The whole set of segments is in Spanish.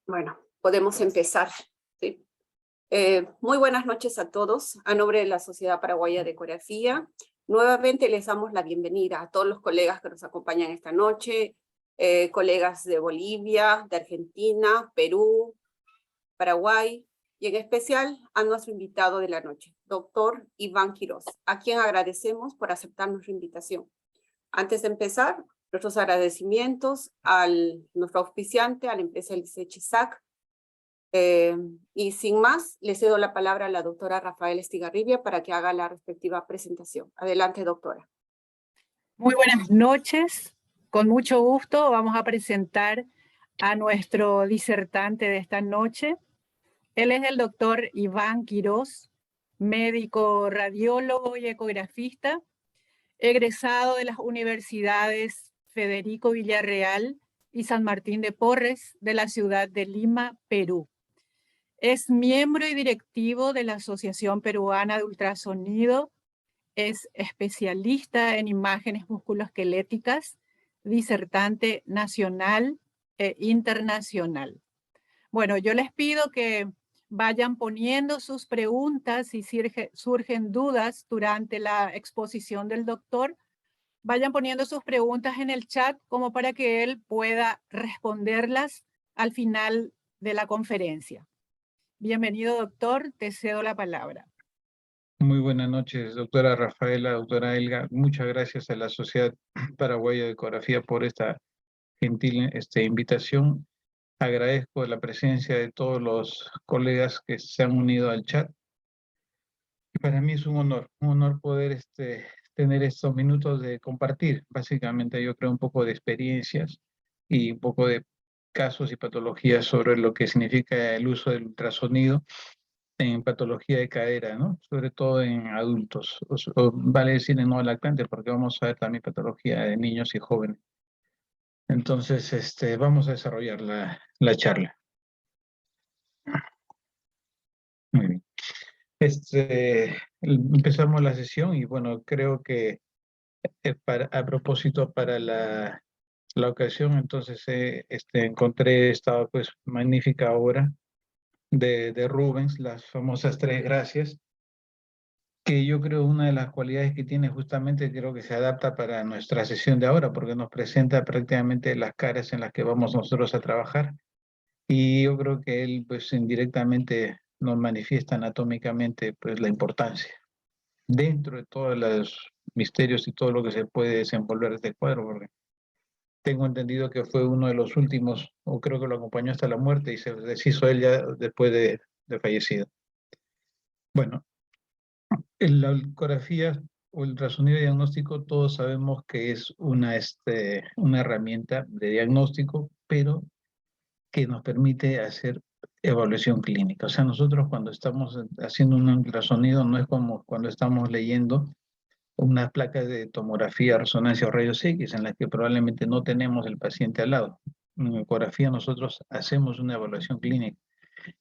Bueno, podemos empezar. ¿Sí? Muy buenas noches a todos. A nombre de la Sociedad Paraguaya de Ecografía, nuevamente les damos la bienvenida a todos los colegas que nos acompañan esta noche, colegas de Bolivia, de Argentina, Perú, Paraguay, y en especial a nuestro invitado de la noche, doctor Iván Quiroz, a quien agradecemos por aceptar nuestra invitación. Antes de empezar, nuestros agradecimientos a nuestro auspiciante, a la empresa Licechi Chisac. Y sin más, le cedo la palabra a la doctora Rafaela Estigarribia para que haga la respectiva presentación. Adelante, doctora. Muy buenas noches. Con mucho gusto vamos a presentar a nuestro disertante de esta noche. Él es el doctor Iván Quiroz, médico radiólogo y ecografista, egresado de las universidades Federico Villarreal y San Martín de Porres de la ciudad de Lima, Perú. Es miembro y directivo de la Asociación Peruana de Ultrasonido, es especialista en imágenes musculoesqueléticas, disertante nacional e internacional. Bueno, yo les pido que vayan poniendo sus preguntas si surgen dudas durante la exposición del doctor. Vayan poniendo sus preguntas en el chat como para que él pueda responderlas al final de la conferencia. Bienvenido, doctor. Te cedo la palabra. Muy buenas noches, doctora Rafaela, doctora Elga. Muchas gracias a la Sociedad Paraguaya de Ecografía por esta gentil invitación. Agradezco la presencia de todos los colegas que se han unido al chat. Y para mí es un honor poder tener estos minutos de compartir. Básicamente yo creo un poco de experiencias y un poco de casos y patologías sobre lo que significa el uso del ultrasonido en patología de cadera, ¿no? Sobre todo en adultos, o vale decir en no lactantes, porque vamos a ver también patología de niños y jóvenes. Entonces, vamos a desarrollar la charla. Muy bien. Empezamos la sesión y bueno, creo que a propósito para la ocasión, entonces encontré esta pues magnífica obra de Rubens, las famosas Tres Gracias, que yo creo una de las cualidades que tiene justamente creo que se adapta para nuestra sesión de ahora, porque nos presenta prácticamente las caras en las que vamos nosotros a trabajar. Y yo creo que él pues indirectamente nos manifiesta anatómicamente pues la importancia dentro de todos los misterios y todo lo que se puede desenvolver de este cuadro, porque tengo entendido que fue uno de los últimos, o creo que lo acompañó hasta la muerte y se deshizo él ya después de fallecido. Bueno, en la ecografía o el ultrasonido diagnóstico todos sabemos que es una herramienta de diagnóstico, pero que nos permite hacer evaluación clínica. O sea, nosotros cuando estamos haciendo un ultrasonido no es como cuando estamos leyendo unas placas de tomografía, resonancia o rayos X en las que probablemente no tenemos el paciente al lado. En ecografía nosotros hacemos una evaluación clínica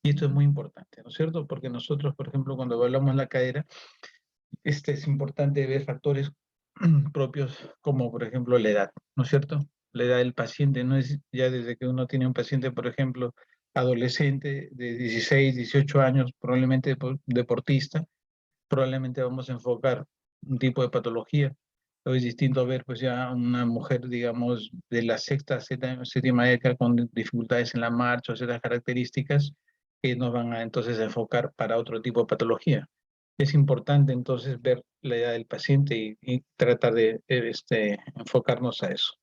y esto es muy importante, ¿no es cierto? Porque nosotros, por ejemplo, cuando evaluamos la cadera, es importante ver factores propios como, por ejemplo, la edad, ¿no es cierto? La edad del paciente no es ya desde que uno tiene un paciente, por ejemplo, adolescente de 16, 18 años, probablemente deportista, probablemente vamos a enfocar un tipo de patología. Lo es distinto a ver pues ya una mujer, digamos, de la séptima década con dificultades en la marcha o ciertas características, que nos van a entonces enfocar para otro tipo de patología. Es importante entonces ver la edad del paciente y tratar de enfocarnos a eso.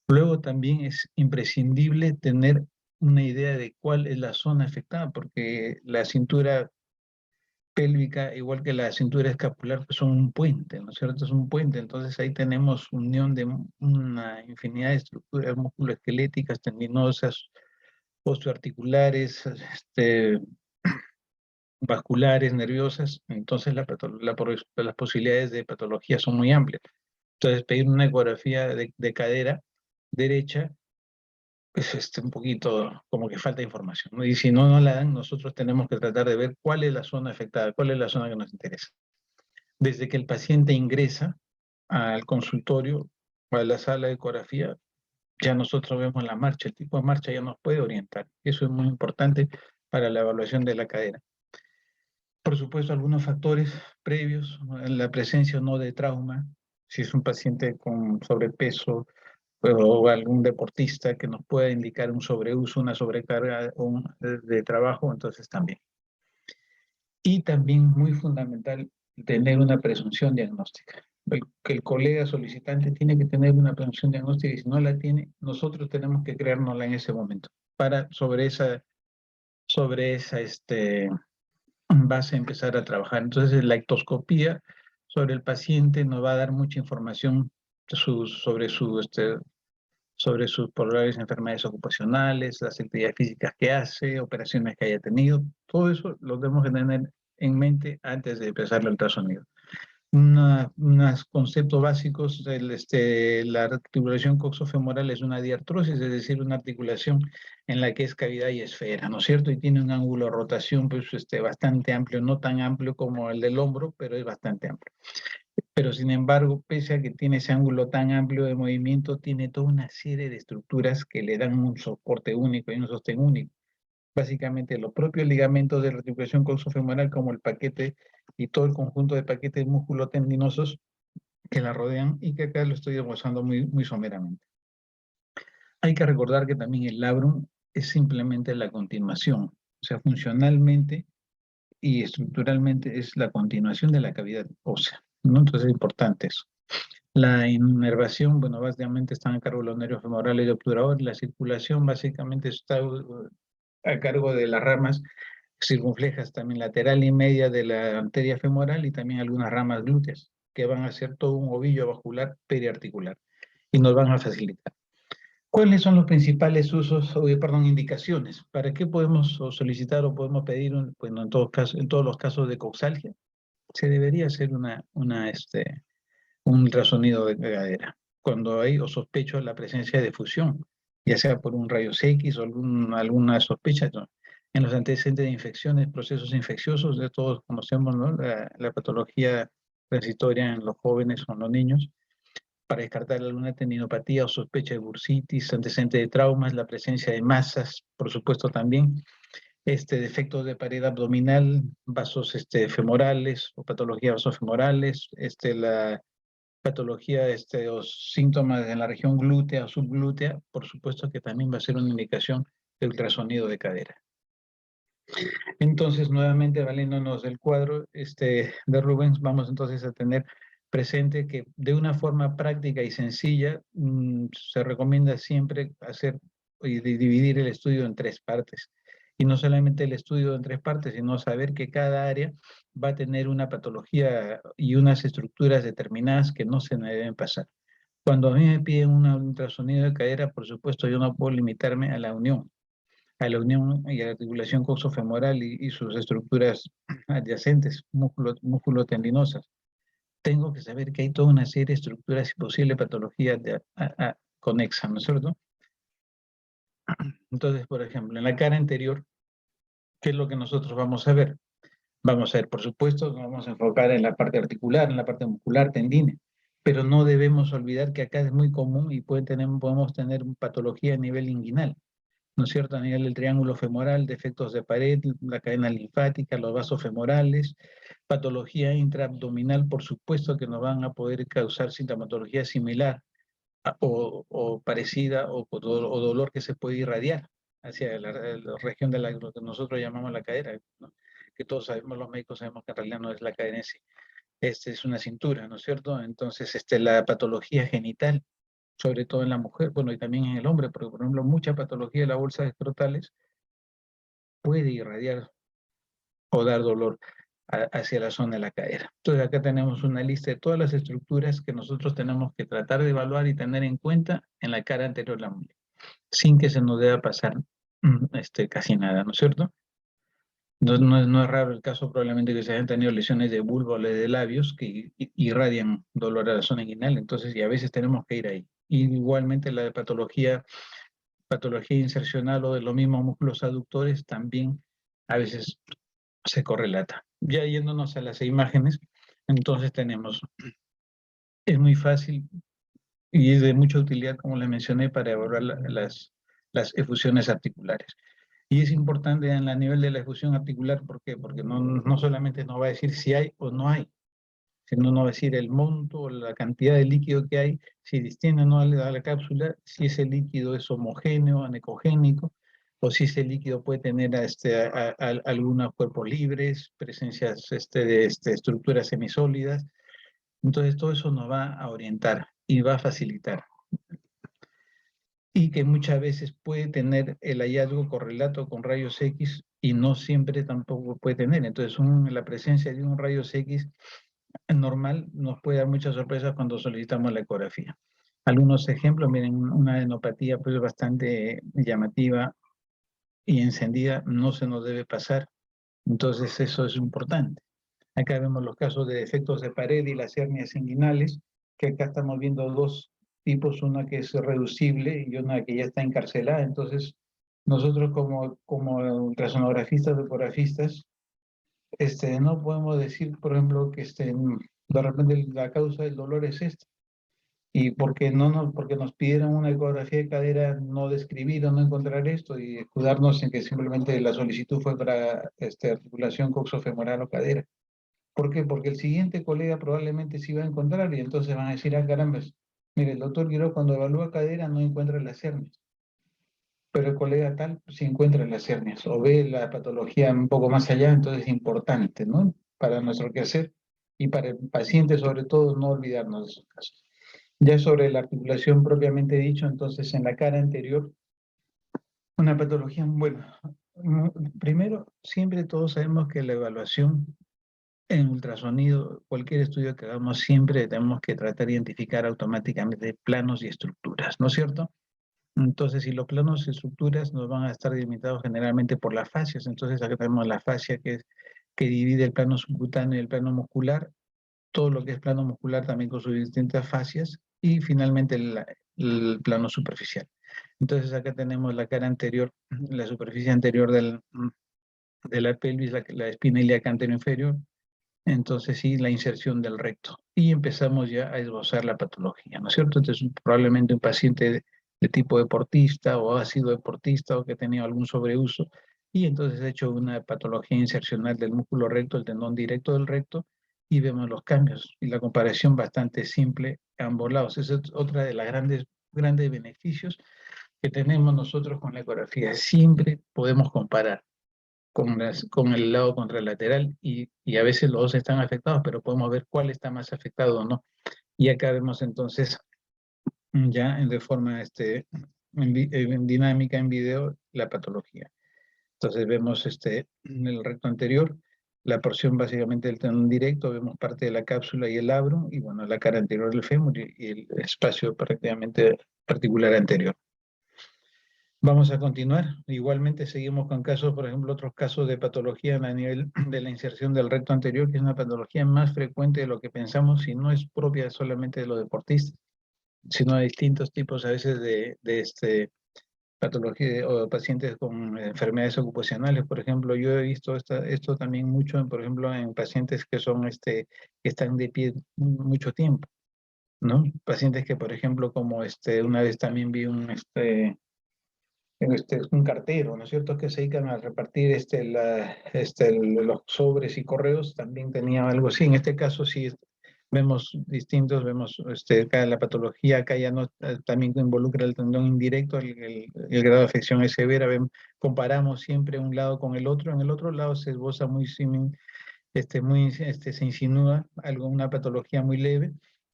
Luego también es imprescindible tener una idea de cuál es la zona afectada, porque la cintura pélvica, igual que la cintura escapular, pues son un puente, ¿no es cierto? Es un puente, entonces ahí tenemos unión de una infinidad de estructuras musculoesqueléticas, tendinosas, osteoarticulares, vasculares, nerviosas, entonces las posibilidades de patología son muy amplias. Entonces pedir una ecografía de cadera derecha, pues un poquito como que falta información, ¿no? Y si no nos la dan, nosotros tenemos que tratar de ver cuál es la zona afectada, cuál es la zona que nos interesa. Desde que el paciente ingresa al consultorio o a la sala de ecografía, ya nosotros vemos la marcha, el tipo de marcha ya nos puede orientar. Eso es muy importante para la evaluación de la cadera. Por supuesto, algunos factores previos, la presencia o no de trauma, si es un paciente con sobrepeso o algún deportista que nos pueda indicar un sobreuso, una sobrecarga de trabajo, entonces también. Y también muy fundamental tener una presunción diagnóstica. Que el colega solicitante tiene que tener una presunción diagnóstica y si no la tiene, nosotros tenemos que creárnosla en ese momento para sobre esa base empezar a trabajar. Entonces la ectoscopía sobre el paciente nos va a dar mucha información sobre sus probables enfermedades ocupacionales, las actividades físicas que hace, operaciones que haya tenido. Todo eso lo tenemos que tener en mente antes de empezar el ultrasonido. Unos conceptos básicos, la articulación coxofemoral es una diartrosis, es decir, una articulación en la que es cavidad y esfera, ¿no es cierto? Y tiene un ángulo de rotación pues, bastante amplio, no tan amplio como el del hombro, pero es bastante amplio. Pero sin embargo, pese a que tiene ese ángulo tan amplio de movimiento, tiene toda una serie de estructuras que le dan un soporte único y un sostén único. Básicamente los propios ligamentos de la articulación coxofemoral como el paquete y todo el conjunto de paquetes musculotendinosos que la rodean y que acá lo estoy demostrando muy, muy someramente. Hay que recordar que también el labrum es simplemente la continuación, o sea, funcionalmente y estructuralmente es la continuación de la cavidad ósea, ¿no? Entonces es importante eso. La inervación, bueno, básicamente están a cargo de los nervios femorales y obturadores, la circulación básicamente está a cargo de las ramas circunflejas también lateral y media de la arteria femoral y también algunas ramas glúteas que van a hacer todo un ovillo vascular periarticular y nos van a facilitar. ¿Cuáles son los principales usos, indicaciones? ¿Para qué podemos solicitar o podemos pedir, bueno, en todos los casos de coxalgia? Se debería hacer un ultrasonido de cadera cuando hay o sospecho la presencia de fusión, ya sea por un rayos X o alguna sospecha, ¿no? En los antecedentes de infecciones, procesos infecciosos, de todos conocemos, ¿no? La patología transitoria en los jóvenes o en los niños, para descartar alguna tendinopatía o sospecha de bursitis, antecedente de traumas, la presencia de masas, por supuesto también, defectos de pared abdominal, vasos femorales o patologías vasofemorales, la patología o síntomas en la región glútea o subglútea, por supuesto que también va a ser una indicación de ultrasonido de cadera. Entonces, nuevamente, valiéndonos del cuadro de Rubens, vamos entonces a tener presente que de una forma práctica y sencilla se recomienda siempre hacer y dividir el estudio en 3 partes. Y no solamente el estudio en 3 partes, sino saber que cada área va a tener una patología y unas estructuras determinadas que no se me deben pasar. Cuando a mí me piden un ultrasonido de cadera, por supuesto, yo no puedo limitarme a la unión y a la articulación coxofemoral y sus estructuras adyacentes, músculo-tendinosas. Tengo que saber que hay toda una serie de estructuras y posibles patologías conexas, ¿no es cierto? Entonces, por ejemplo, en la cara anterior, ¿qué es lo que nosotros vamos a ver? Vamos a ver, por supuesto, nos vamos a enfocar en la parte articular, en la parte muscular, tendines, pero no debemos olvidar que acá es muy común y podemos tener patología a nivel inguinal, ¿no es cierto? A nivel del triángulo femoral, defectos de pared, la cadena linfática, los vasos femorales, patología intraabdominal, por supuesto que nos van a poder causar sintomatología similar o parecida o dolor que se puede irradiar. hacia la región de lo que nosotros llamamos la cadera, ¿no? Que todos sabemos, los médicos sabemos que en realidad no es la cadera en sí, es una cintura, ¿no es cierto? Entonces, la patología genital, sobre todo en la mujer, bueno, y también en el hombre, porque por ejemplo, mucha patología de las bolsas escrotales puede irradiar o dar dolor hacia la zona de la cadera. Entonces acá tenemos una lista de todas las estructuras que nosotros tenemos que tratar de evaluar y tener en cuenta en la cara anterior de la muñeca, sin que se nos deba pasar casi nada, ¿no es cierto? No es raro el caso probablemente que se hayan tenido lesiones de vulva o de labios que irradian dolor a la zona inguinal, entonces y a veces tenemos que ir ahí. Y igualmente la de patología insercional o de los mismos músculos aductores también a veces se correlata. Ya yéndonos a las imágenes, entonces tenemos, es muy fácil y es de mucha utilidad, como les mencioné, para evaluar las efusiones articulares. Y es importante en el nivel de la efusión articular, ¿por qué? Porque no solamente nos va a decir si hay o no hay, sino nos va a decir el monto o la cantidad de líquido que hay, si distingue o no a la cápsula, si ese líquido es homogéneo, anecogénico, o si ese líquido puede tener algunos cuerpos libres, presencias de estructuras semisólidas. Entonces todo eso nos va a orientar y va a facilitar. Y que muchas veces puede tener el hallazgo correlato con rayos X y no siempre tampoco puede tener. Entonces la presencia de un rayos X normal nos puede dar muchas sorpresas cuando solicitamos la ecografía. Algunos ejemplos, miren, una adenopatía pues bastante llamativa y encendida no se nos debe pasar. Entonces eso es importante. Acá vemos los casos de defectos de pared y las hernias inguinales, que acá estamos viendo dos tipos, una que es reducible y una que ya está encarcelada. Entonces, nosotros como ultrasonografistas o ecografistas, no podemos decir, por ejemplo, que de repente la causa del dolor es esta. Y porque nos pidieron una ecografía de cadera no describir o no encontrar esto y escudarnos en que simplemente la solicitud fue para articulación coxofemoral o cadera. ¿Por qué? Porque el siguiente colega probablemente sí va a encontrar y entonces van a decir, ah, caramba, mire, el doctor Guiró cuando evalúa cadera no encuentra las hernias, pero el colega tal sí encuentra las hernias o ve la patología un poco más allá, entonces es importante, ¿no? Para nuestro quehacer y para el paciente sobre todo no olvidarnos de esos casos. Ya sobre la articulación propiamente dicho, entonces en la cara anterior, una patología, bueno, primero, siempre todos sabemos que la evaluación en ultrasonido, cualquier estudio que hagamos, siempre tenemos que tratar de identificar automáticamente planos y estructuras, ¿no es cierto? Entonces, si los planos y estructuras nos van a estar delimitados generalmente por las fascias, entonces acá tenemos la fascia que divide el plano subcutáneo y el plano muscular, todo lo que es plano muscular también con sus distintas fascias, y finalmente el plano superficial. Entonces acá tenemos la cara anterior, la superficie anterior de la pelvis, la espina ilíaca anterior-inferior, entonces sí, la inserción del recto. Y empezamos ya a esbozar la patología, ¿no es cierto? Entonces probablemente un paciente de tipo deportista o ha sido deportista o que ha tenido algún sobreuso y entonces ha hecho una patología insercional del músculo recto, el tendón directo del recto, y vemos los cambios y la comparación bastante simple a ambos lados. Ese es otra de los grandes beneficios que tenemos nosotros con la ecografía. Siempre podemos comparar con el lado contralateral y a veces los dos están afectados, pero podemos ver cuál está más afectado o no. Y acá vemos entonces ya de forma en dinámica en video la patología. Entonces vemos en el recto anterior, la porción básicamente del tendón directo, vemos parte de la cápsula y el labro, y bueno, la cara anterior del fémur y el espacio prácticamente articular anterior. Vamos a continuar. Igualmente seguimos con casos, por ejemplo, otros casos de patología a nivel de la inserción del recto anterior, que es una patología más frecuente de lo que pensamos, y no es propia solamente de los deportistas, sino de distintos tipos a veces de patología o pacientes con enfermedades ocupacionales. Por ejemplo, yo he visto esto también mucho, por ejemplo, en pacientes que que están de pie mucho tiempo, ¿no? Pacientes que, por ejemplo, como una vez también vi un cartero, ¿no es cierto?, que se dedican a repartir los sobres y correos, también tenía algo así. En este caso sí vemos distintos, vemos la patología, acá ya no, también involucra el tendón indirecto, el grado de afección es severa, comparamos siempre un lado con el otro, en el otro lado se esboza se insinúa una patología muy leve.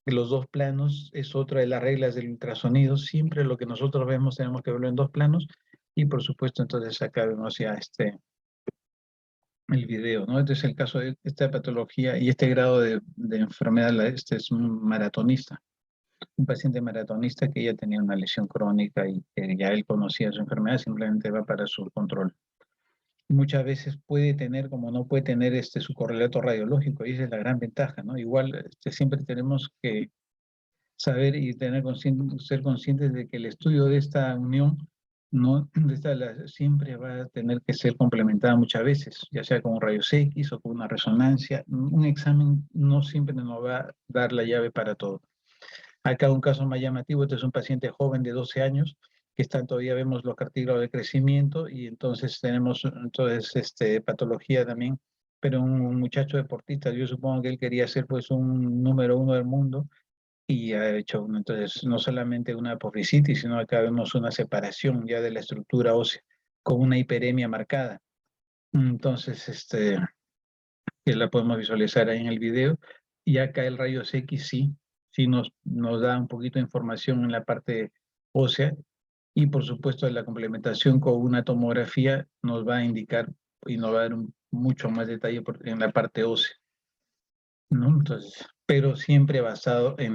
Los dos planos es otra de las reglas del ultrasonido, siempre lo que nosotros vemos tenemos que verlo en dos planos, y por supuesto entonces acá vemos ya el video, ¿no? Este es el caso de esta patología y este grado de enfermedad. Este es un maratonista, un paciente maratonista que ya tenía una lesión crónica y que ya él conocía su enfermedad, simplemente va para su control. Muchas veces puede tener, como no puede tener su correlato radiológico, y esa es la gran ventaja, ¿no? Igual siempre tenemos que saber y ser conscientes de que el estudio de esta unión no, siempre va a tener que ser complementada muchas veces, ya sea con rayos X o con una resonancia. Un examen no siempre nos va a dar la llave para todo. Acá un caso más llamativo, este es un paciente joven de 12 años, que todavía vemos los cartílagos de crecimiento, y entonces tenemos patología también, pero un muchacho deportista. Yo supongo que él quería ser pues un número 1 del mundo, y ha hecho, entonces, no solamente una apofisitis, sino acá vemos una separación ya de la estructura ósea, con una hiperemia marcada. Entonces, que la podemos visualizar ahí en el video, y acá el rayos X sí nos da un poquito de información en la parte ósea, y por supuesto la complementación con una tomografía nos va a indicar y nos va a dar mucho más detalle en la parte ósea, ¿no? Entonces, pero siempre basado en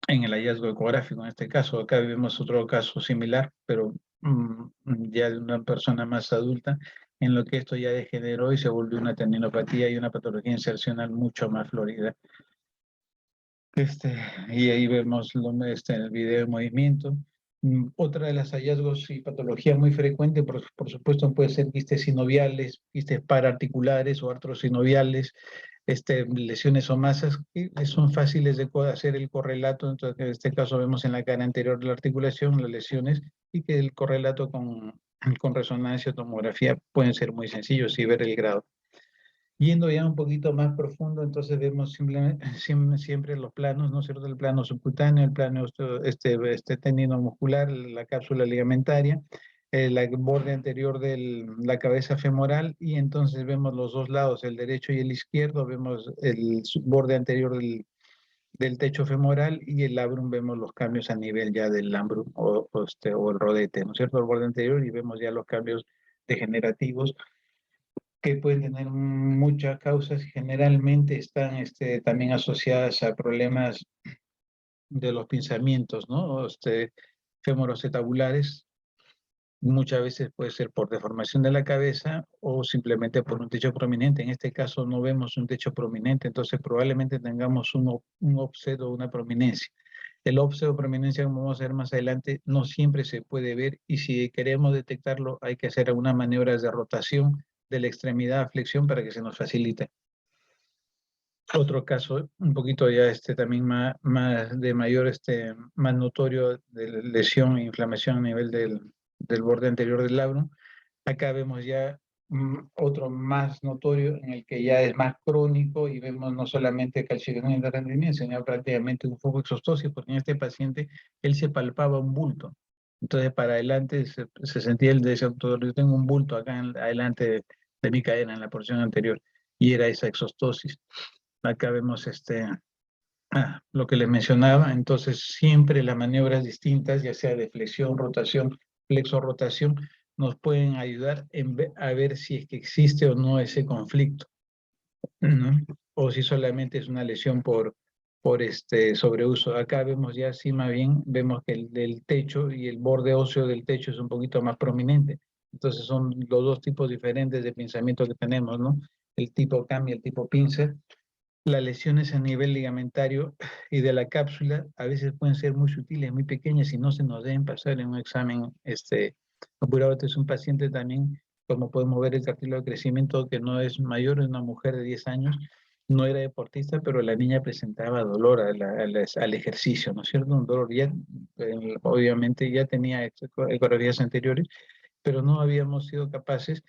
en el hallazgo ecográfico. En este caso, acá vemos otro caso similar, pero ya de una persona más adulta, en lo que esto ya degeneró y se volvió una tendinopatía y una patología insercional mucho más florida. Y ahí vemos en el video de movimiento. Otra de las hallazgos y patología muy frecuente, por supuesto, puede ser quistes sinoviales, quistes paraarticulares o artros sinoviales, lesiones o masas que son fáciles de hacer el correlato. Entonces, en este caso vemos en la cara anterior de la articulación las lesiones, y que el correlato con resonancia o tomografía pueden ser muy sencillos y ver el grado. Yendo ya un poquito más profundo, entonces vemos siempre los planos, ¿no es cierto? El plano subcutáneo, el plano tendino muscular, la cápsula ligamentaria, el borde anterior de la cabeza femoral, y entonces vemos los dos lados, el derecho y el izquierdo, vemos el borde anterior del techo femoral, y el labrum vemos los cambios a nivel ya del labrum o el rodete, ¿no es cierto? El borde anterior, y vemos ya los cambios degenerativos que pueden tener muchas causas, y generalmente están también asociadas a problemas de los pinzamientos, ¿no? Femoroacetabular. Muchas veces puede ser por deformación de la cabeza o simplemente por un techo prominente. En este caso no vemos un techo prominente, entonces probablemente tengamos un offset o una prominencia. El offset o prominencia, como vamos a ver más adelante, no siempre se puede ver, y si queremos detectarlo hay que hacer algunas maniobras de rotación de la extremidad a flexión para que se nos facilite. Otro caso, un poquito ya también más de mayor, más notorio, de lesión e inflamación a nivel del borde anterior del labrum. Acá vemos ya otro más notorio, en el que ya es más crónico, y vemos no solamente calcitonia de rendimiento, sino prácticamente un foco exostosis, porque en este paciente él se palpaba un bulto. Entonces para adelante se sentía el desautor. Yo tengo un bulto acá adelante de mi cadera, en la porción anterior, y era esa exostosis. Acá vemos lo que les mencionaba. Entonces siempre las maniobras distintas, ya sea de flexión, rotación, flexo-rotación, nos pueden ayudar a ver si es que existe o no ese conflicto, ¿no? O si solamente es una lesión por sobreuso. Acá vemos ya, sí, más bien, vemos que el techo y el borde óseo del techo es un poquito más prominente. Entonces son los dos tipos diferentes de pinzamiento que tenemos, ¿no? El tipo CAM y el tipo pincer. Las lesiones a nivel ligamentario y de la cápsula a veces pueden ser muy sutiles, muy pequeñas, y no se nos deben pasar en un examen apurado. Este es un paciente también, como podemos ver, el cartílago de crecimiento, que no es mayor, es una mujer de 10 años, no era deportista, pero la niña presentaba dolor al ejercicio, ¿no es cierto? Un dolor ya, obviamente ya tenía ecografías anteriores, pero no habíamos sido capaces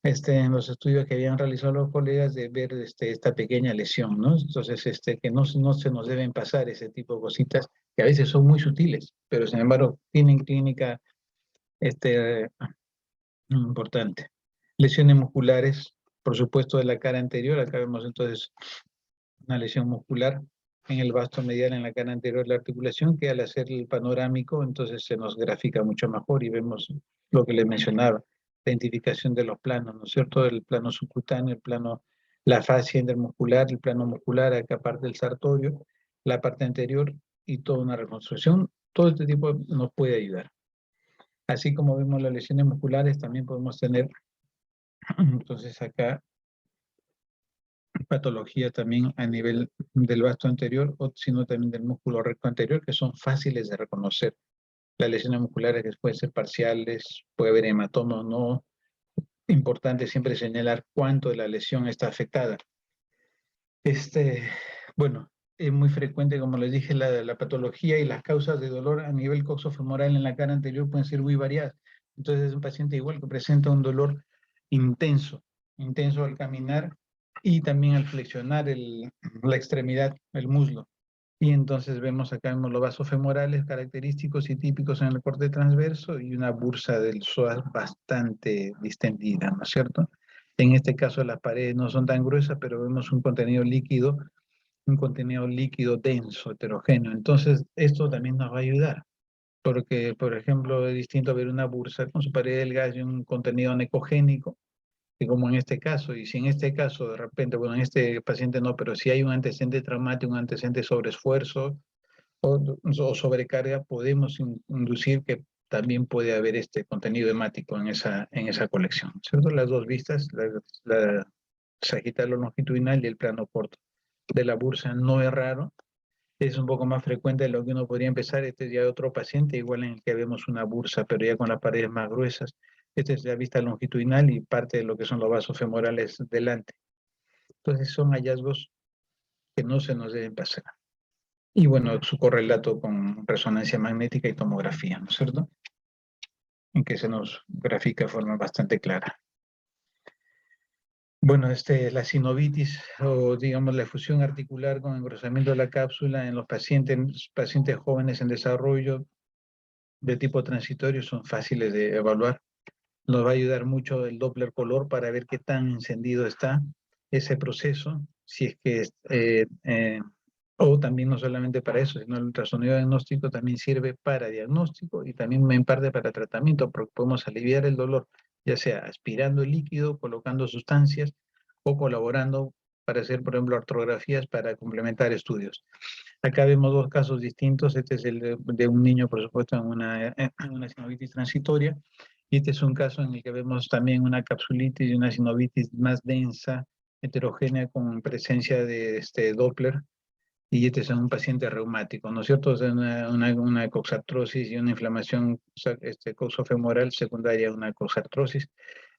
en los estudios que habían realizado los colegas de ver esta pequeña lesión, ¿no? Entonces, que no se nos deben pasar ese tipo de cositas que a veces son muy sutiles, pero sin embargo tienen clínica importante. Lesiones musculares, por supuesto, de la cara anterior. Acá vemos entonces una lesión muscular en el vasto medial en la cara anterior de la articulación, que al hacer el panorámico, entonces se nos grafica mucho mejor y vemos lo que les mencionaba, la identificación de los planos, ¿no es cierto? El plano subcutáneo, el plano, la fascia intermuscular, el plano muscular, acá parte del sartorio, la parte anterior y toda una reconstrucción. Todo este tipo nos puede ayudar. Así como vemos las lesiones musculares, también podemos tener, entonces acá, patología también a nivel del vasto anterior, o sino también del músculo recto anterior, que son fáciles de reconocer. Las lesiones musculares que pueden ser parciales, puede haber hematoma o no. Importante siempre señalar cuánto de la lesión está afectada. Bueno, es muy frecuente, como les dije, la patología y las causas de dolor a nivel coxofemoral en la cara anterior pueden ser muy variadas. Entonces es un paciente igual que presenta un dolor intenso al caminar y también al flexionar la extremidad, el muslo. Y entonces vemos acá los vasos femorales característicos y típicos en el corte transverso y una bursa del psoas bastante distendida, ¿no es cierto? En este caso las paredes no son tan gruesas, pero vemos un contenido líquido denso, heterogéneo. Entonces esto también nos va a ayudar, porque por ejemplo es distinto ver una bursa con su pared delgada y un contenido necogénico, que como en este caso, y si en este caso de repente, bueno, en este paciente no, pero si hay un antecedente traumático, un antecedente sobre esfuerzo o sobrecarga, podemos inducir que también puede haber este contenido hemático en esa colección, ¿cierto? Las dos vistas, la sagital o longitudinal y el plano corto de la bursa no es raro, es un poco más frecuente de lo que uno podría empezar. Este es ya otro paciente, igual en el que vemos una bursa, pero ya con las paredes más gruesas. Esta es la vista longitudinal y parte de lo que son los vasos femorales delante. Entonces son hallazgos que no se nos deben pasar. Y bueno, su correlato con resonancia magnética y tomografía, ¿no es cierto? En que se nos grafica de forma bastante clara. Bueno, la sinovitis o digamos la efusión articular con engrosamiento de la cápsula en los pacientes jóvenes en desarrollo de tipo transitorio son fáciles de evaluar. Nos va a ayudar mucho el Doppler color para ver qué tan encendido está ese proceso, si es que o también no solamente para eso, sino el ultrasonido diagnóstico también sirve para diagnóstico y también en parte para tratamiento, porque podemos aliviar el dolor, ya sea aspirando el líquido, colocando sustancias o colaborando para hacer, por ejemplo, artrografías para complementar estudios. Acá vemos dos casos distintos. Este es el de un niño, por supuesto, en una sinovitis transitoria. Y este es un caso en el que vemos también una capsulitis y una sinovitis más densa, heterogénea, con presencia de Doppler. Y este es un paciente reumático, ¿no es cierto? Es una coxartrosis y una inflamación coxofemoral secundaria a una coxartrosis.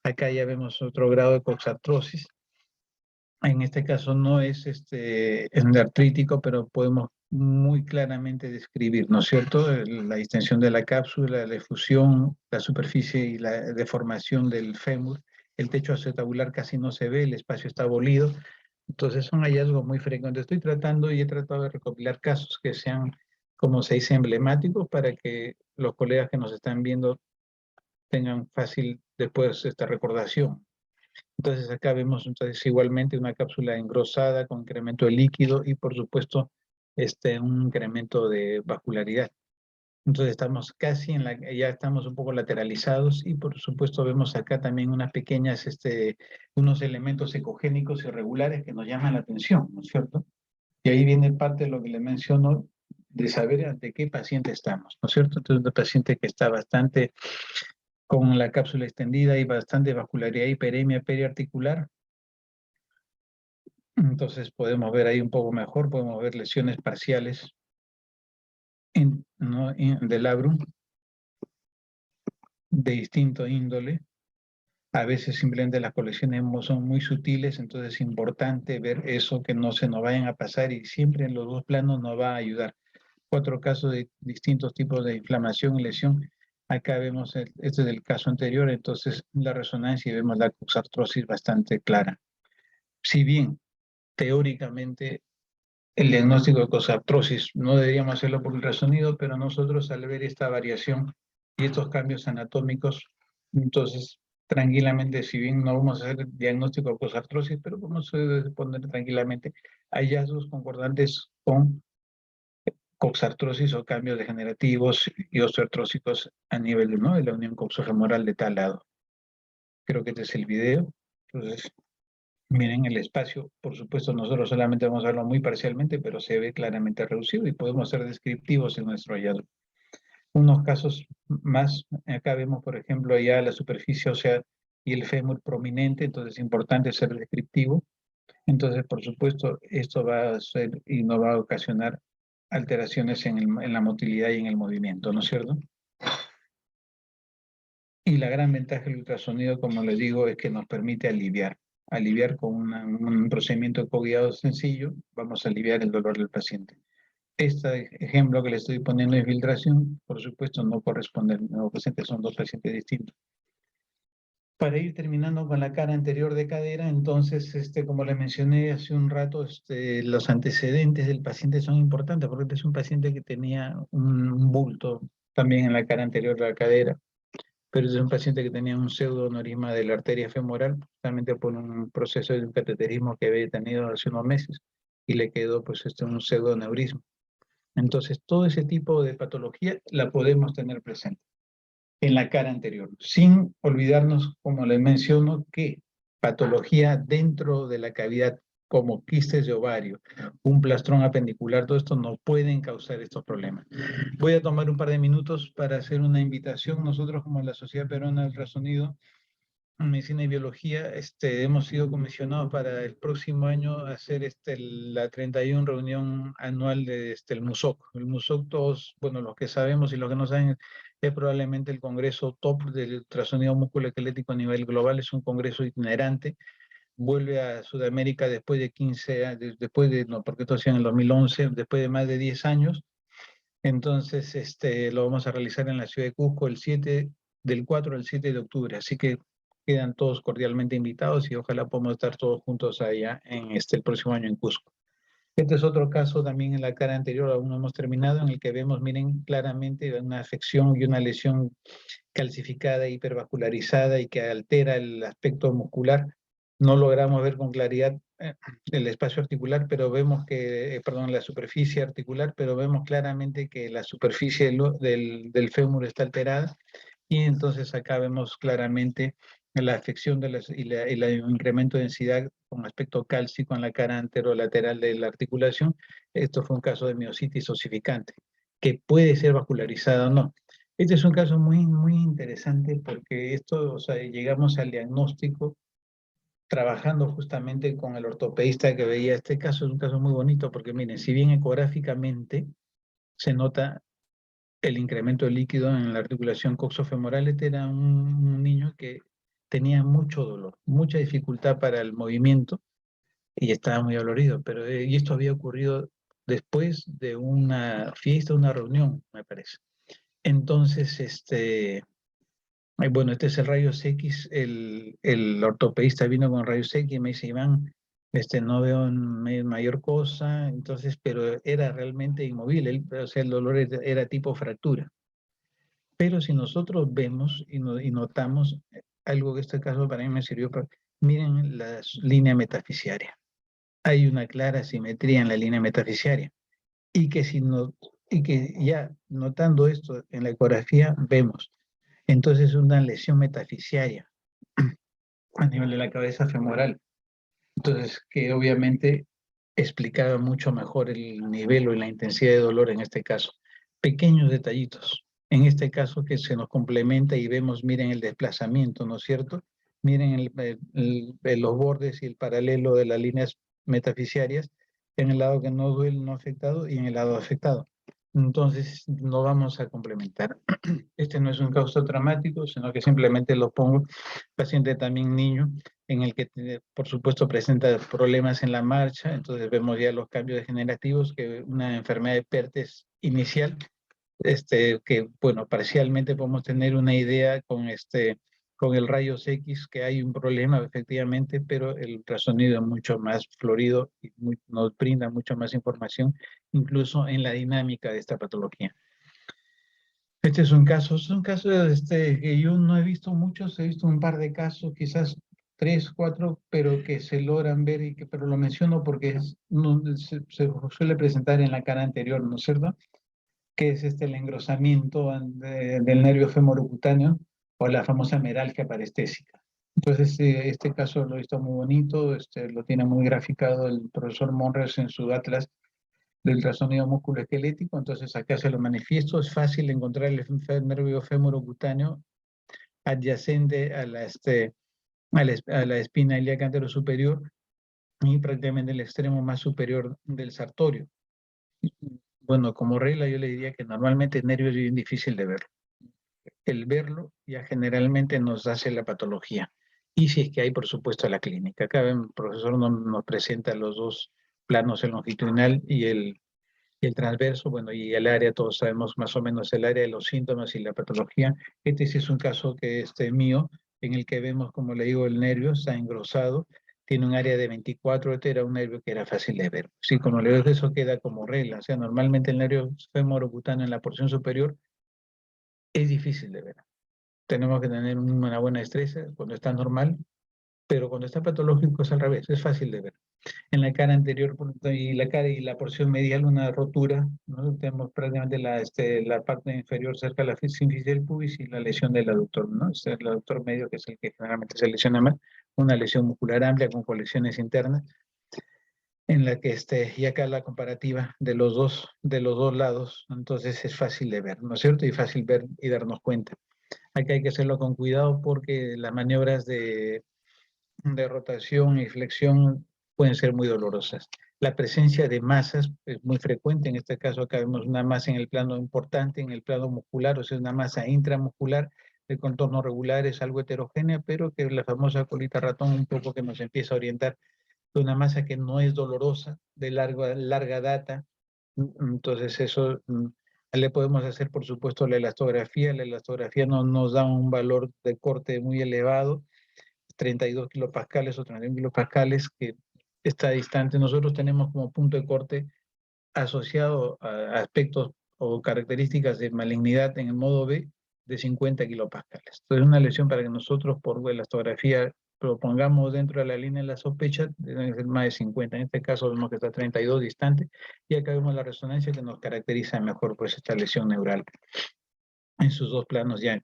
Acá ya vemos otro grado de coxartrosis. En este caso no es artrítico, pero podemos muy claramente describir, ¿no es cierto? La distensión de la cápsula, la efusión, la superficie y la deformación del fémur. El techo acetabular casi no se ve, el espacio está abolido. Entonces son hallazgos muy frecuentes. Estoy tratando y he tratado de recopilar casos que sean, como se dice, emblemáticos para que los colegas que nos están viendo tengan fácil después esta recordación. Entonces acá vemos entonces igualmente una cápsula engrosada con incremento de líquido y por supuesto un incremento de vascularidad. Entonces estamos casi ya estamos un poco lateralizados y por supuesto vemos acá también unas pequeñas, unos elementos ecogénicos irregulares que nos llaman la atención, ¿no es cierto? Y ahí viene parte de lo que le menciono de saber ante qué paciente estamos, ¿no es cierto? Entonces un paciente que está bastante con la cápsula extendida y bastante vascularidad y hiperemia periarticular. Entonces podemos ver ahí un poco mejor, podemos ver lesiones parciales del labrum de distinto índole. A veces simplemente las colecciones son muy sutiles, entonces es importante ver eso, que no se nos vayan a pasar y siempre en los dos planos nos va a ayudar. 4 casos de distintos tipos de inflamación y lesión Acá vemos, este es el caso anterior, entonces la resonancia y vemos la coxartrosis bastante clara. Si bien teóricamente el diagnóstico de coxartrosis no deberíamos hacerlo por ultrasonido, pero nosotros al ver esta variación y estos cambios anatómicos, entonces tranquilamente, si bien no vamos a hacer el diagnóstico de coxartrosis, pero podemos poner tranquilamente hallazgos concordantes con coxartrosis o cambios degenerativos y osteoartrósicos a nivel de, ¿no?, de la unión coxofemoral de tal lado. Creo que este es el video. Entonces, miren el espacio. Por supuesto, nosotros solamente vamos a verlo muy parcialmente, pero se ve claramente reducido y podemos ser descriptivos en nuestro hallazgo. Unos casos más, acá vemos, por ejemplo, ya la superficie ósea y el fémur prominente, entonces es importante ser descriptivo. Entonces, por supuesto, esto va a ser y no va a ocasionar alteraciones en la motilidad y en el movimiento, ¿no es cierto? Y la gran ventaja del ultrasonido, como les digo, es que nos permite aliviar con un procedimiento coguiado sencillo, vamos a aliviar el dolor del paciente. Este ejemplo que le estoy poniendo de infiltración, por supuesto, no corresponde al nuevo paciente, son dos pacientes distintos. Para ir terminando con la cara anterior de cadera, entonces, como le mencioné hace un rato, los antecedentes del paciente son importantes, porque este es un paciente que tenía un bulto también en la cara anterior de la cadera, pero es un paciente que tenía un pseudoaneurisma de la arteria femoral, justamente por un proceso de un cateterismo que había tenido hace unos meses, y le quedó pues un pseudoaneurisma. Entonces, todo ese tipo de patología la podemos tener presente en la cara anterior, sin olvidarnos, como les menciono, que patología dentro de la cavidad, como quistes de ovario, un plastrón apendicular, todo esto no pueden causar estos problemas. Voy a tomar un par de minutos para hacer una invitación. Nosotros, como la Sociedad Peruana del Ultrasonido, Medicina y Biología, hemos sido comisionados para el próximo año hacer la 31 reunión anual de el MUSOC. El MUSOC, todos, bueno, los que sabemos y los que no saben, es probablemente el congreso top del ultrasonido musculoesquelético a nivel global. Es un congreso itinerante. Vuelve a Sudamérica después de 15 años, no, porque esto ha sido en el 2011, después de más de 10 años. Entonces, lo vamos a realizar en la ciudad de Cusco del 4 al 7 de octubre. Así que quedan todos cordialmente invitados y ojalá podamos estar todos juntos allá en el próximo año en Cusco. Este es otro caso también en la cara anterior, aún no hemos terminado, en el que vemos, miren, claramente una afección y una lesión calcificada, hipervascularizada y que altera el aspecto muscular. No logramos ver con claridad el espacio articular, pero vemos que, perdón, la superficie articular, pero vemos claramente que la superficie del fémur está alterada, y entonces acá vemos claramente la afección y el incremento de densidad con aspecto cálcico en la cara anterolateral de la articulación. Esto fue un caso de miositis osificante, que puede ser vascularizada o no. Este es un caso muy, muy interesante porque esto, o sea, llegamos al diagnóstico trabajando justamente con el ortopedista que veía este caso. Es un caso muy bonito porque, miren, si bien ecográficamente se nota el incremento de líquido en la articulación coxofemoral, este era un niño que tenía mucho dolor, mucha dificultad para el movimiento y estaba muy dolorido, pero y esto había ocurrido después de una fiesta, una reunión, me parece. Entonces, bueno, este es el rayos X, el ortopedista vino con rayos X y me dice, Iván, no veo mayor cosa, entonces, pero era realmente inmóvil, o sea, el dolor era tipo fractura. Pero si nosotros vemos y notamos algo que este caso para mí me sirvió, miren la línea metafisiaria. Hay una clara simetría en la línea metafisiaria. Y que ya notando esto en la ecografía vemos entonces una lesión metafisiaria a nivel de la cabeza femoral. Entonces, que obviamente explicaba mucho mejor el nivel o la intensidad de dolor en este caso. Pequeños detallitos. En este caso que se nos complementa y vemos, miren el desplazamiento, ¿no es cierto? Miren los bordes y el paralelo de las líneas metafisiarias en el lado que no duele, no afectado, y en el lado afectado. Entonces, no vamos a complementar. Este no es un caso traumático, sino que simplemente lo pongo, paciente también niño, en el que, por supuesto, presenta problemas en la marcha. Entonces vemos ya los cambios degenerativos, que una enfermedad de Pertes inicial, que, bueno, parcialmente podemos tener una idea con el rayos X que hay un problema efectivamente, pero el ultrasonido es mucho más florido y nos brinda mucho más información, incluso en la dinámica de esta patología. Este es un caso que yo no he visto muchos, he visto un par de casos, quizás 3, 4, pero que se logran ver, pero lo menciono porque se suele presentar en la cara anterior, ¿no es cierto? Que es el engrosamiento del nervio femorocutáneo o la famosa meralgia parestésica. Entonces, este caso lo he visto muy bonito, lo tiene muy graficado el profesor Monres en su atlas del ultrasonido musculoesquelético, entonces acá se lo manifiesto, es fácil encontrar el nervio femorocutáneo adyacente a la espina ilíaca anterosuperior y prácticamente el extremo más superior del sartorio. Bueno, como regla yo le diría que normalmente el nervio es bien difícil de ver. El verlo ya generalmente nos hace la patología. Y si es que hay, por supuesto, la clínica. Acá el profesor nos presenta los dos planos, el longitudinal y el transverso, bueno, y el área, todos sabemos más o menos el área de los síntomas y la patología. Este sí es un caso que mío, en el que vemos, como le digo, el nervio está engrosado, tiene un área de 24, este era un nervio que era fácil de ver. Sí, como le digo, eso queda como regla, o sea, normalmente el nervio femorocutáneo en la porción superior es difícil de ver. Tenemos que tener una buena destreza cuando está normal, pero cuando está patológico es al revés, es fácil de ver. En la cara anterior y la cara y la porción medial una rotura, ¿no? Tenemos prácticamente la parte inferior cerca de la sínfisis del pubis y la lesión del aductor, ¿no? Es el aductor medio que es el que generalmente se lesiona más, una lesión muscular amplia con colecciones internas, en la que y acá la comparativa de los dos lados, entonces es fácil de ver, ¿no es cierto? Y fácil ver y darnos cuenta. Acá hay que hacerlo con cuidado porque las maniobras de rotación y flexión pueden ser muy dolorosas. La presencia de masas es muy frecuente, en este caso acá vemos una masa en el plano importante, en el plano muscular, o sea, una masa intramuscular de contorno regular, es algo heterogénea, pero que la famosa colita ratón un poco que nos empieza a orientar de una masa que no es dolorosa, de larga data. Entonces eso le podemos hacer, por supuesto, la elastografía no nos da un valor de corte muy elevado, 32 kilopascales o 31 kilopascales, que está distante. Nosotros tenemos como punto de corte asociado a aspectos o características de malignidad en el modo B de 50 kilopascales. Entonces, una lesión para que nosotros por elastografía propongamos dentro de la línea de la sospecha, deben ser más de 50. En este caso vemos que está 32 distante, y acá vemos la resonancia que nos caracteriza mejor pues esta lesión neural en sus dos planos ya en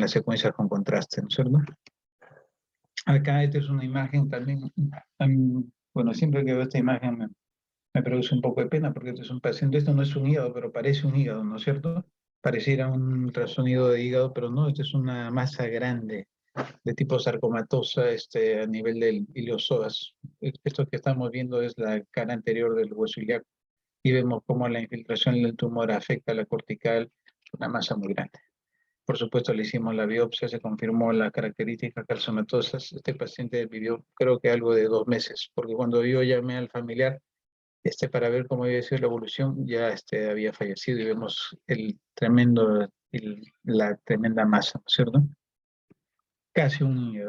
la secuencia con contraste, ¿no es cierto? Acá esta es una imagen también, bueno, siempre que veo esta imagen me produce un poco de pena porque este es un paciente, esto no es un hígado, pero parece un hígado, ¿no es cierto? Pareciera un ultrasonido de hígado, pero no, esta es una masa grande de tipo sarcomatosa a nivel del iliosoas. Esto que estamos viendo es la cara anterior del hueso ilíaco y vemos cómo la infiltración del tumor afecta a la cortical, una masa muy grande. Por supuesto, le hicimos la biopsia, se confirmó las características carcinomatosas. Este paciente vivió, creo que algo de 2 meses, porque cuando yo llamé al familiar para ver cómo había sido la evolución, ya había fallecido y vemos la tremenda masa, ¿no es cierto? Casi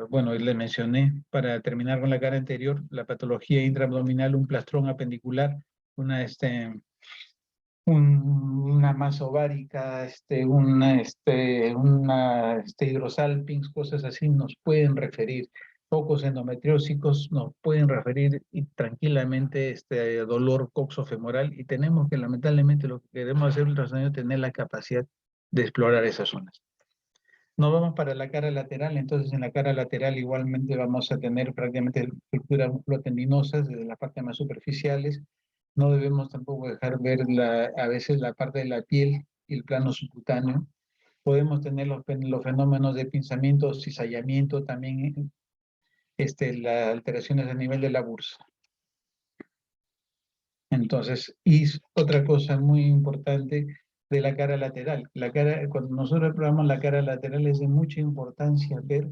bueno, le mencioné, para terminar con la cara anterior, la patología intraabdominal, un plastrón apendicular, una masa ovárica, hidrosalpinx, cosas así, nos pueden referir. Focos endometriósicos nos pueden referir y tranquilamente dolor coxofemoral, y tenemos que, lamentablemente, lo que queremos hacer ultrasonido es tener la capacidad de explorar esas zonas. Nos vamos para la cara lateral, entonces en la cara lateral igualmente vamos a tener prácticamente estructuras musculotendinosas desde las partes más superficiales. No debemos tampoco dejar ver a veces la parte de la piel y el plano subcutáneo. Podemos tener los fenómenos de pinzamiento, cizallamiento, también las alteraciones a nivel de la bursa. Entonces, y otra cosa muy importante de la cara lateral. Cuando nosotros exploramos la cara lateral es de mucha importancia ver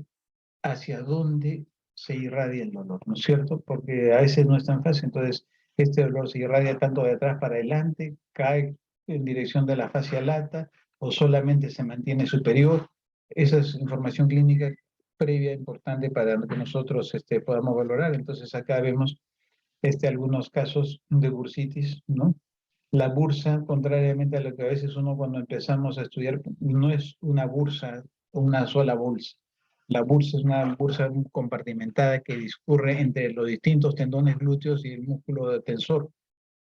hacia dónde se irradia el dolor, ¿no es cierto? Porque a veces no es tan fácil. Entonces, este dolor se irradia tanto de atrás para adelante, cae en dirección de la fascia lata o solamente se mantiene superior. Esa es información clínica previa importante para que nosotros podamos valorar. Entonces acá vemos algunos casos de bursitis, ¿no? La bursa, contrariamente a lo que a veces uno cuando empezamos a estudiar, no es una bursa, una sola bolsa. La bursa es una bursa compartimentada que discurre entre los distintos tendones glúteos y el músculo tensor.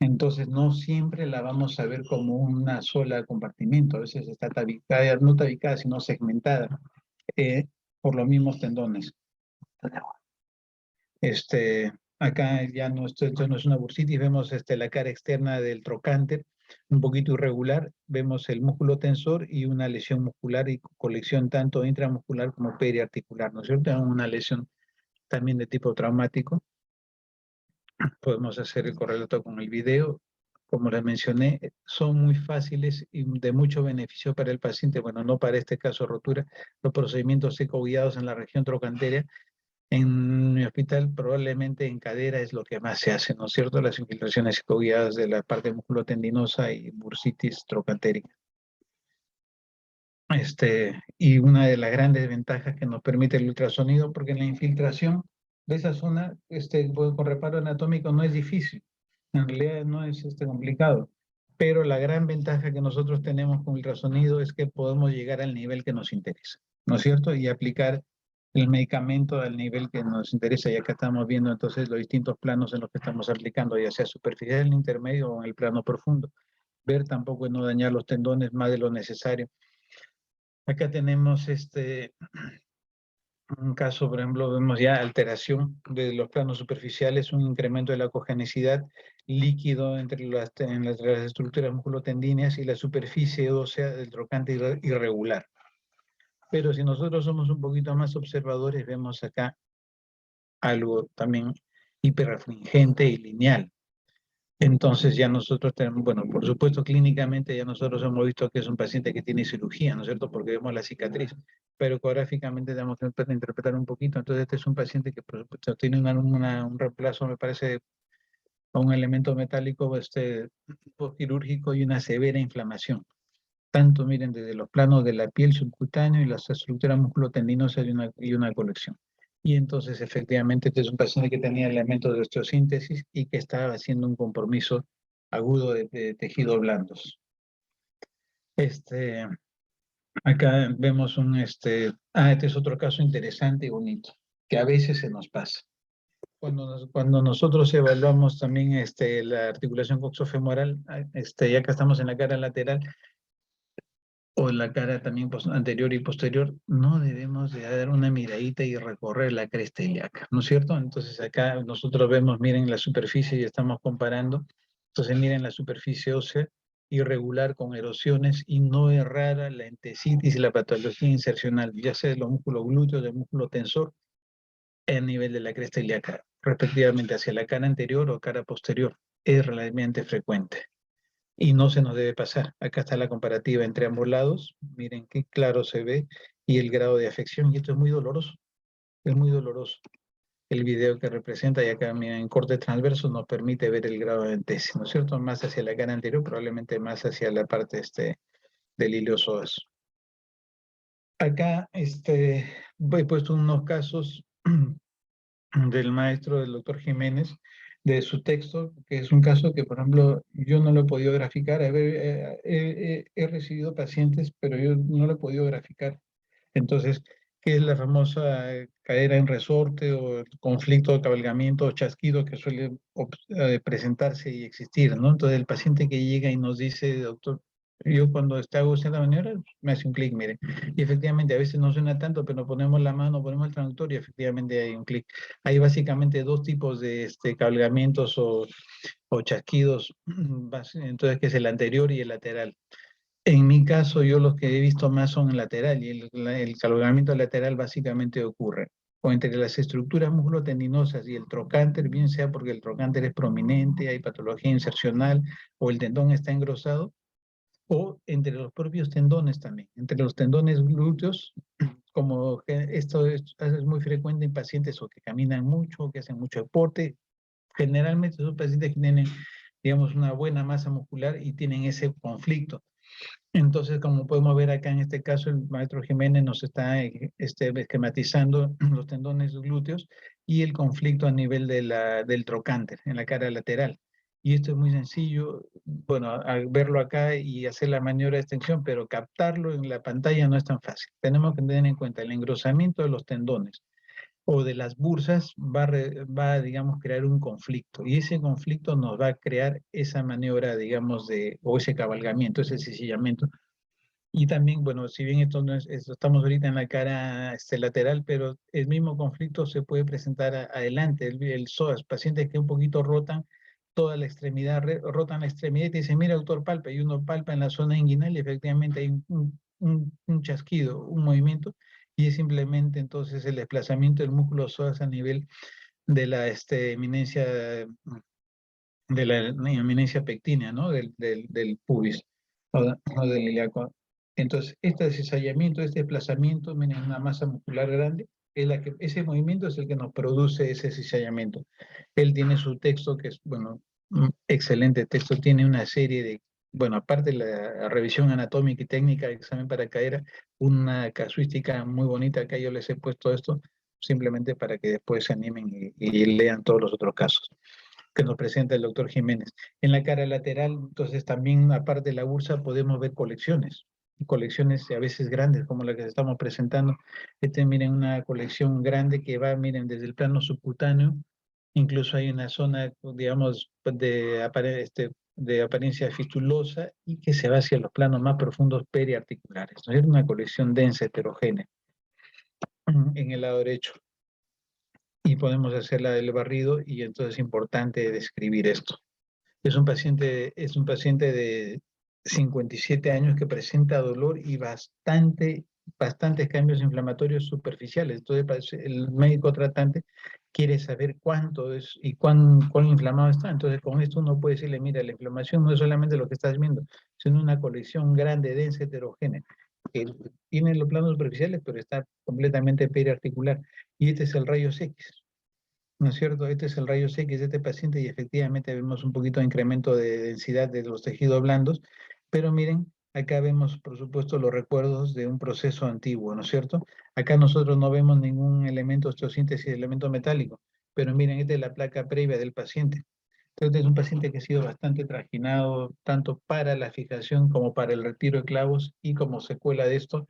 Entonces no siempre la vamos a ver como una sola compartimento. A veces está tabicada, no tabicada, sino segmentada por los mismos tendones. Acá ya no, esto no es una bursitis, vemos la cara externa del trocánter, un poquito irregular, vemos el músculo tensor y una lesión muscular y colección tanto intramuscular como periarticular, ¿no es cierto? Una lesión también de tipo traumático. Podemos hacer el correlato con el video. Como les mencioné, son muy fáciles y de mucho beneficio para el paciente. Bueno, no para este caso rotura, los procedimientos ecoguiados en la región trocantera. En mi hospital probablemente en cadera es lo que más se hace, ¿no es cierto? Las infiltraciones ecoguiadas de la parte musculotendinosa y bursitis trocantérica. Y una de las grandes ventajas que nos permite el ultrasonido, porque en la infiltración de esa zona, con reparo anatómico no es difícil, en realidad no es complicado, pero la gran ventaja que nosotros tenemos con ultrasonido es que podemos llegar al nivel que nos interesa, ¿no es cierto? Y aplicar el medicamento al nivel que nos interesa, y acá estamos viendo entonces los distintos planos en los que estamos aplicando, ya sea superficial, intermedio o en el plano profundo. Ver tampoco es no dañar los tendones más de lo necesario. Acá tenemos un caso, por ejemplo, vemos ya alteración de los planos superficiales, un incremento de la cogenicidad líquido entre las estructuras musculotendíneas y la superficie ósea del trocánter irregular. Pero si nosotros somos un poquito más observadores, vemos acá algo también hiperrefringente y lineal. Entonces ya nosotros tenemos, bueno, por supuesto clínicamente ya nosotros hemos visto que es un paciente que tiene cirugía, ¿no es cierto? Porque vemos la cicatriz, pero ecográficamente tenemos que interpretar un poquito. Entonces este es un paciente que por supuesto tiene un reemplazo, me parece, a un elemento metálico postquirúrgico y una severa inflamación. Tanto, miren, desde los planos de la piel subcutánea y las estructuras musculotendinosas y una colección. Y entonces, efectivamente, este es un paciente que tenía elementos de osteosíntesis y que estaba haciendo un compromiso agudo de tejidos blandos. Acá vemos este es otro caso interesante y bonito, que a veces se nos pasa. Cuando nosotros evaluamos también la articulación coxofemoral, ya que estamos en la cara lateral, o en la cara también anterior y posterior, no debemos de dar una miradita y recorrer la cresta ilíaca, ¿no es cierto? Entonces acá nosotros vemos, miren la superficie y estamos comparando. Entonces miren la superficie ósea irregular con erosiones y no es rara la entesitis y la patología insercional, ya sea de los músculos glúteos, del músculo tensor, a nivel de la cresta ilíaca, respectivamente hacia la cara anterior o cara posterior. Es relativamente frecuente. Y no se nos debe pasar. Acá está la comparativa entre ambos lados. Miren qué claro se ve y el grado de afección. Y esto es muy doloroso. Es muy doloroso. El video que representa, y acá miren, en corte transverso nos permite ver el grado de entesis, ¿no es cierto? Más hacia la cara anterior, probablemente más hacia la parte del hilio psoas. Acá he puesto unos casos del maestro, del doctor Jiménez, de su texto, que es un caso que, por ejemplo, yo no lo he podido graficar. He recibido pacientes, pero yo no lo he podido graficar. Entonces, ¿qué es la famosa cadera en resorte o el conflicto de cabalgamiento o chasquido que suele presentarse y existir, ¿no? Entonces, el paciente que llega y nos dice, doctor, yo cuando hago cierta maniobra, me hace un clic, mire. Y efectivamente, a veces no suena tanto, pero ponemos la mano, ponemos el traductor y efectivamente hay un clic. Hay básicamente dos tipos de cabalgamientos o chasquidos, entonces, que es el anterior y el lateral. En mi caso, yo los que he visto más son el lateral, y el cabalgamiento lateral básicamente ocurre o entre las estructuras musculotendinosas y el trocánter, bien sea porque el trocánter es prominente, hay patología insercional o el tendón está engrosado, o entre los propios tendones también, entre los tendones glúteos, como esto es muy frecuente en pacientes o que caminan mucho, o que hacen mucho deporte. Generalmente son pacientes que tienen digamos, una buena masa muscular y tienen ese conflicto. Entonces, como podemos ver acá en este caso, el maestro Jiménez nos está esquematizando los tendones glúteos y el conflicto a nivel del trocánter, en la cara lateral. Y esto es muy sencillo, bueno, al verlo acá y hacer la maniobra de extensión, pero captarlo en la pantalla no es tan fácil. Tenemos que tener en cuenta el engrosamiento de los tendones o de las bursas va a, digamos, crear un conflicto. Y ese conflicto nos va a crear esa maniobra, digamos, o ese cabalgamiento, ese sillamiento. Y también, bueno, si bien esto no estamos ahorita en la cara lateral, pero el mismo conflicto se puede presentar adelante. El psoas, pacientes que un poquito rotan toda la extremidad, rotan la extremidad y te dicen, mira, doctor, palpa, y uno palpa en la zona inguinal y efectivamente hay un chasquido, un movimiento, y es simplemente entonces el desplazamiento del músculo psoas a nivel de la eminencia, pectínea, ¿no? Del pubis o del ilíaco. Entonces, este cizallamiento, este desplazamiento, miren, una masa muscular grande, ese movimiento es el que nos produce ese cizallamiento. Él tiene su texto, que es, bueno, un excelente texto, tiene una serie de, bueno, aparte de la revisión anatómica y técnica del examen para cadera, una casuística muy bonita, acá yo les he puesto esto, simplemente para que después se animen y lean todos los otros casos que nos presenta el doctor Jiménez. En la cara lateral, entonces también, aparte de la bursa, podemos ver colecciones a veces grandes, como la que estamos presentando. Miren, una colección grande que va, miren, desde el plano subcutáneo, incluso hay una zona, digamos, de apariencia fistulosa y que se va hacia los planos más profundos periarticulares. ¿No? Es una colección densa, heterogénea, en el lado derecho. Y podemos hacer la del barrido y entonces es importante describir esto. Es un paciente de 57 años que presenta dolor y bastantes cambios inflamatorios superficiales. Entonces el médico tratante quiere saber cuánto es y cuán inflamado está. Entonces con esto uno puede decirle, mira, la inflamación no es solamente lo que estás viendo, sino una colección grande, densa, heterogénea, que tiene los planos superficiales, pero está completamente periarticular. Y este es el rayos X. ¿No es cierto? Este es el rayos X de este paciente y efectivamente vemos un poquito de incremento de densidad de los tejidos blandos, pero miren, acá vemos, por supuesto, los recuerdos de un proceso antiguo, ¿no es cierto? Acá nosotros no vemos ningún elemento osteosíntesis de elemento metálico, pero miren, esta es la placa previa del paciente. Entonces es un paciente que ha sido bastante trajinado, tanto para la fijación como para el retiro de clavos, y como secuela de esto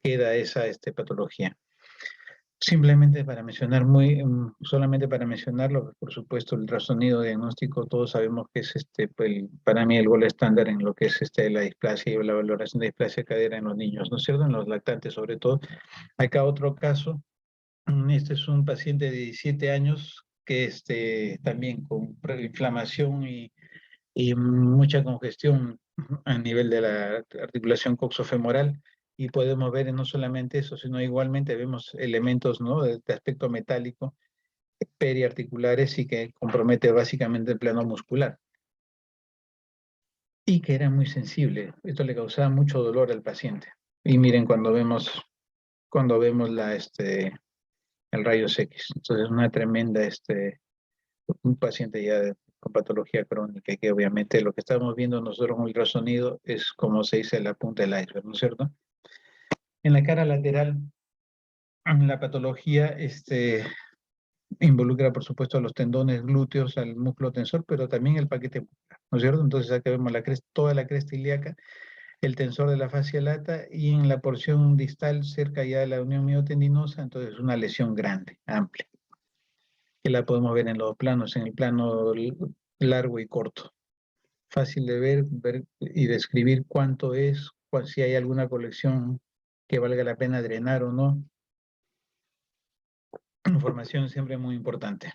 queda esa patología. Simplemente para mencionar solamente para mencionarlo, por supuesto, el ultrasonido diagnóstico, todos sabemos que es para mí el gol estándar en lo que es la displasia y la valoración de displasia cadera en los niños, ¿no es cierto? En los lactantes sobre todo. Acá otro caso, este es un paciente de 17 años que también con inflamación y mucha congestión a nivel de la articulación coxofemoral, y podemos ver no solamente eso, sino igualmente vemos elementos, ¿no?, de aspecto metálico periarticulares y que compromete básicamente el plano muscular. Y que era muy sensible, esto le causaba mucho dolor al paciente. Y miren cuando vemos el rayos X, entonces una tremenda, un paciente ya con patología crónica, que obviamente lo que estamos viendo nosotros con el ultrasonido es, como se dice, la punta del iceberg, ¿no es cierto? En la cara lateral, la patología involucra, por supuesto, a los tendones glúteos, al músculo tensor, pero también el paquete muscular, ¿no es cierto? Entonces acá vemos toda la cresta ilíaca, el tensor de la fascia lata, y en la porción distal, cerca ya de la unión miotendinosa, entonces una lesión grande, amplia, que la podemos ver en los planos, en el plano largo y corto. Fácil de ver y describir cuánto es, si hay alguna colección que valga la pena drenar o no. Información siempre muy importante.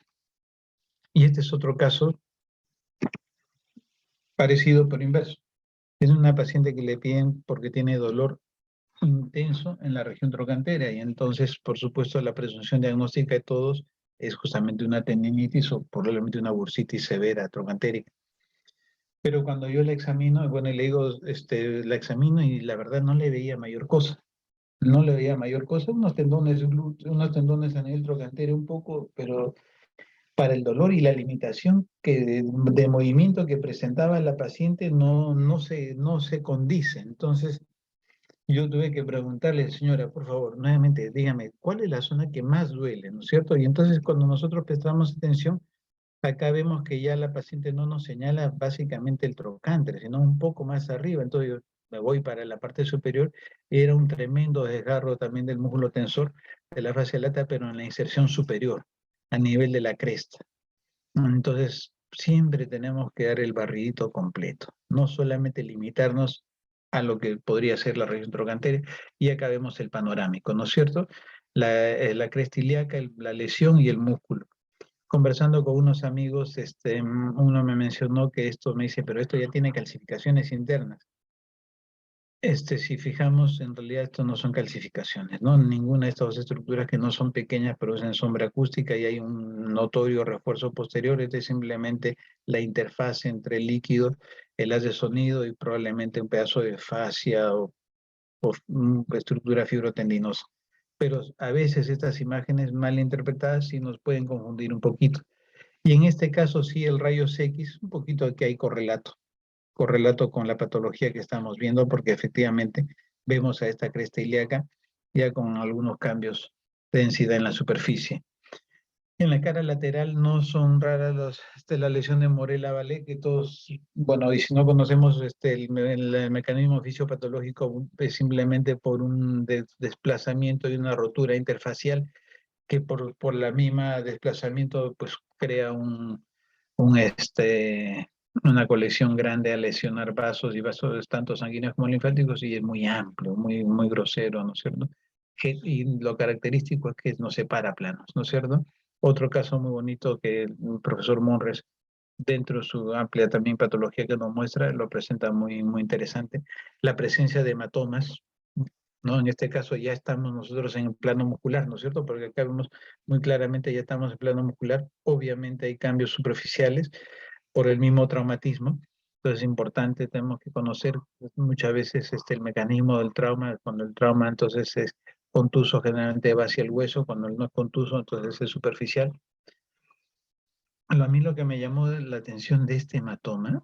Y este es otro caso parecido pero inverso. Es una paciente que le piden porque tiene dolor intenso en la región trocantera, y entonces, por supuesto, la presunción diagnóstica de todos es justamente una tendinitis o probablemente una bursitis severa trocantérica. Pero cuando yo la examino, bueno, le digo, la examino y la verdad no le veía mayor cosa. No le veía mayor cosa, unos tendones a nivel trocantero un poco, pero para el dolor y la limitación de movimiento que presentaba la paciente no se condice. Entonces, yo tuve que preguntarle, señora, por favor, nuevamente, dígame, ¿cuál es la zona que más duele, ¿no es cierto? Y entonces cuando nosotros prestamos atención, acá vemos que ya la paciente no nos señala básicamente el trocánter, sino un poco más arriba. Entonces yo me voy para la parte superior, era un tremendo desgarro también del músculo tensor de la fascia lata, pero en la inserción superior, a nivel de la cresta. Entonces, siempre tenemos que dar el barridito completo, no solamente limitarnos a lo que podría ser la región trochanteriana, y acá vemos el panorámico, ¿no es cierto? La cresta ilíaca, la lesión y el músculo. Conversando con unos amigos, uno me mencionó que esto, me dice, pero esto ya tiene calcificaciones internas. Si fijamos, en realidad esto no son calcificaciones, ¿no? Ninguna de estas dos estructuras que no son pequeñas producen sombra acústica y hay un notorio refuerzo posterior. Este es simplemente la interfaz entre el líquido, el haz de sonido y probablemente un pedazo de fascia o estructura fibrotendinosa. Pero a veces estas imágenes mal interpretadas sí nos pueden confundir un poquito. Y en este caso sí el rayos X, un poquito aquí hay correlato con la patología que estamos viendo, porque efectivamente vemos a esta cresta ilíaca ya con algunos cambios de densidad en la superficie. En la cara lateral no son raras la lesión de Morella-Vallée, que todos, bueno, y si no conocemos el mecanismo fisiopatológico, es simplemente por un desplazamiento y una rotura interfacial que por la misma desplazamiento pues crea una colección grande a lesionar vasos y vasos tanto sanguíneos como linfáticos, y es muy amplio, muy grosero, ¿no es cierto? Y lo característico es que nos separa planos, ¿no es cierto? Otro caso muy bonito que el profesor Monres, dentro de su amplia también patología que nos muestra, lo presenta muy interesante, la presencia de hematomas, ¿no? En este caso ya estamos nosotros en el plano muscular, ¿no es cierto? Porque acá vemos muy claramente, ya estamos en plano muscular, obviamente hay cambios superficiales por el mismo traumatismo. Entonces es importante, tenemos que conocer muchas veces el mecanismo del trauma. Cuando el trauma entonces es contuso, generalmente va hacia el hueso; cuando no es contuso, entonces es superficial. A mí lo que me llamó la atención de este hematoma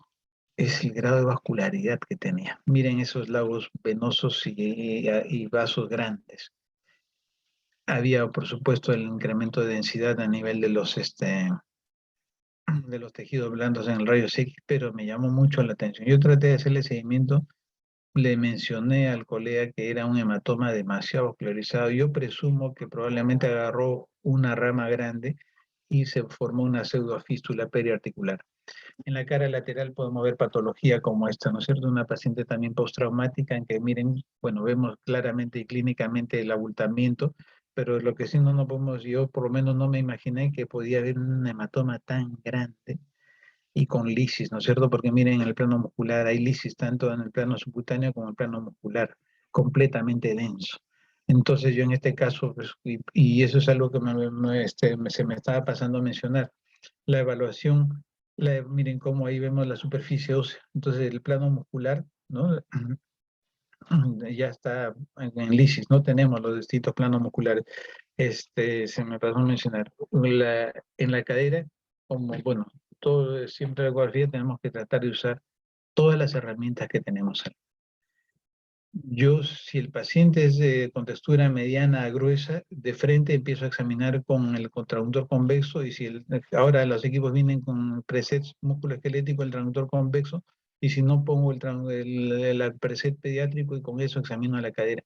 es el grado de vascularidad que tenía. Miren esos lagos venosos y vasos grandes. Había, por supuesto, el incremento de densidad a nivel de los tejidos blandos en el rayos X, pero me llamó mucho la atención. Yo traté de hacerle seguimiento, le mencioné al colega que era un hematoma demasiado vascularizado. Yo presumo que probablemente agarró una rama grande y se formó una pseudofístula periarticular. En la cara lateral podemos ver patología como esta, ¿no es cierto? Una paciente también postraumática en que, miren, bueno, vemos claramente y clínicamente el abultamiento, pero lo que sí no podemos, yo por lo menos no me imaginé que podía haber un hematoma tan grande y con lisis, ¿no es cierto? Porque miren, en el plano muscular hay lisis tanto en el plano subcutáneo como en el plano muscular, completamente denso. Entonces yo en este caso, pues, y eso es algo que se me estaba pasando a mencionar, la evaluación, miren cómo ahí vemos la superficie ósea. Entonces el plano muscular, ¿no? Ya está en lisis, no tenemos los distintos planos musculares. Se me pasó a mencionar. En la cadera, como, bueno, todo, siempre en la ecografía tenemos que tratar de usar todas las herramientas que tenemos. Yo, si el paciente es de contextura mediana a gruesa, de frente empiezo a examinar con el traductor convexo, y si ahora los equipos vienen con presets musculoesquelético, el traductor convexo, y si no pongo el preset pediátrico, y con eso examino la cadera.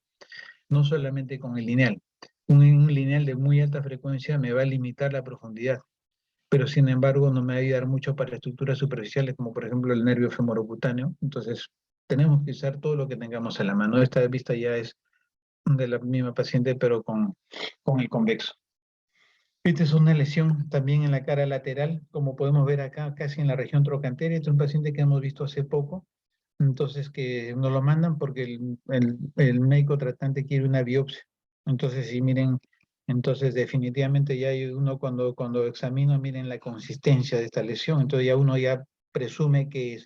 No solamente con el lineal. Un lineal de muy alta frecuencia me va a limitar la profundidad, pero sin embargo no me va a ayudar mucho para estructuras superficiales, como por ejemplo el nervio femorocutáneo. Entonces tenemos que usar todo lo que tengamos a la mano. Esta vista ya es de la misma paciente, pero con el convexo. Esta es una lesión también en la cara lateral, como podemos ver acá, casi en la región trochanteria. Este es un paciente que hemos visto hace poco, entonces que nos lo mandan porque el médico tratante quiere una biopsia. Entonces, sí, miren, entonces definitivamente ya hay uno cuando examino, miren la consistencia de esta lesión, entonces ya uno ya presume que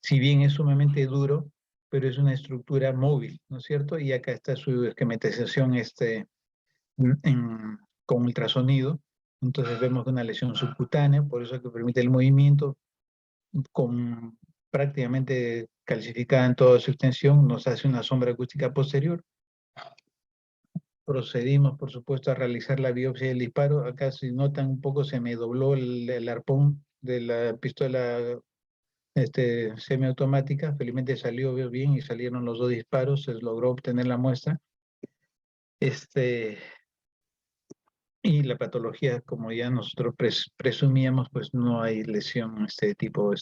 si bien es sumamente duro, pero es una estructura móvil, ¿no es cierto? Y acá está su esquematización con ultrasonido, Entonces vemos una lesión subcutánea, por eso que permite el movimiento, con prácticamente calcificada en toda su extensión, nos hace una sombra acústica posterior. Procedimos, por supuesto, a realizar la biopsia del disparo. Acá, si notan un poco, se me dobló el arpón de la pistola semiautomática. Felizmente salió bien y salieron los dos disparos, se logró obtener la muestra. Y la patología, como ya nosotros presumíamos, pues no hay lesión tipo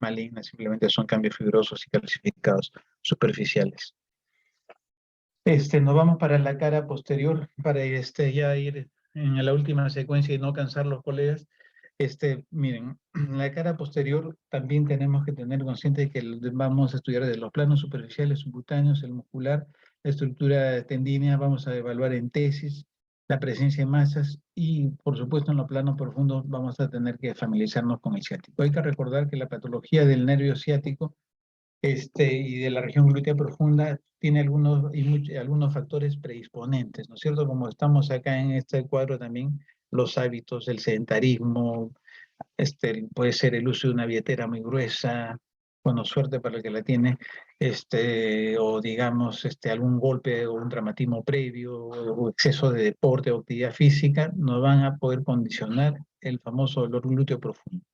maligna, simplemente son cambios fibrosos y calcificados superficiales. Nos vamos para la cara posterior, para ya ir en la última secuencia y no cansar los colegas. Miren, la cara posterior también tenemos que tener consciente de que vamos a estudiar de los planos superficiales, subcutáneos, el muscular, la estructura tendínea, vamos a evaluar en tesis la presencia de masas y, por supuesto, en los planos profundos vamos a tener que familiarizarnos con el ciático. Hay que recordar que la patología del nervio ciático y de la región glútea profunda tiene algunos factores predisponentes, ¿no es cierto? Como estamos acá en este cuadro también, los hábitos, el sedentarismo, puede ser el uso de una billetera muy gruesa, bueno, suerte para el que la tiene, o digamos, algún golpe o un traumatismo previo, o exceso de deporte o actividad física, nos van a poder condicionar el famoso dolor glúteo profundo.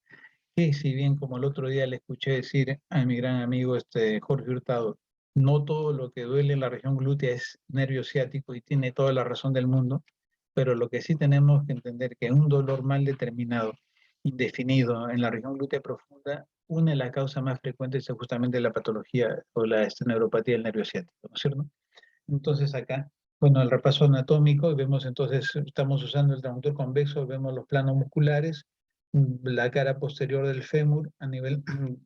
Que si bien como el otro día le escuché decir a mi gran amigo Jorge Hurtado, no todo lo que duele en la región glútea es nervio ciático y tiene toda la razón del mundo, pero lo que sí tenemos que entender que un dolor mal determinado, indefinido en la región glútea profunda, una de las causas más frecuentes es justamente la patología o la neuropatía del nervio ciático, ¿no es cierto? Entonces acá, bueno, el repaso anatómico, vemos entonces, estamos usando el traumator convexo, vemos los planos musculares, la cara posterior del fémur a nivel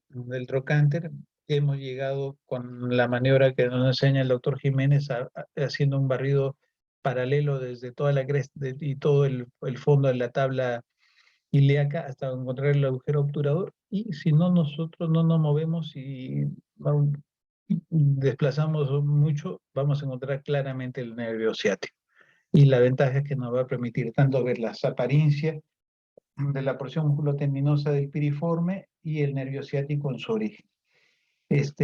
del trocánter. Hemos llegado con la maniobra que nos enseña el doctor Jiménez haciendo un barrido paralelo desde toda la cresta y todo el fondo de la tabla ilíaca hasta encontrar el agujero obturador, y si no, nosotros no nos movemos y desplazamos mucho, vamos a encontrar claramente el nervio ciático. Y la ventaja es que nos va a permitir tanto ver las apariencias de la porción musculotendinosa del piriforme y el nervio ciático en su origen.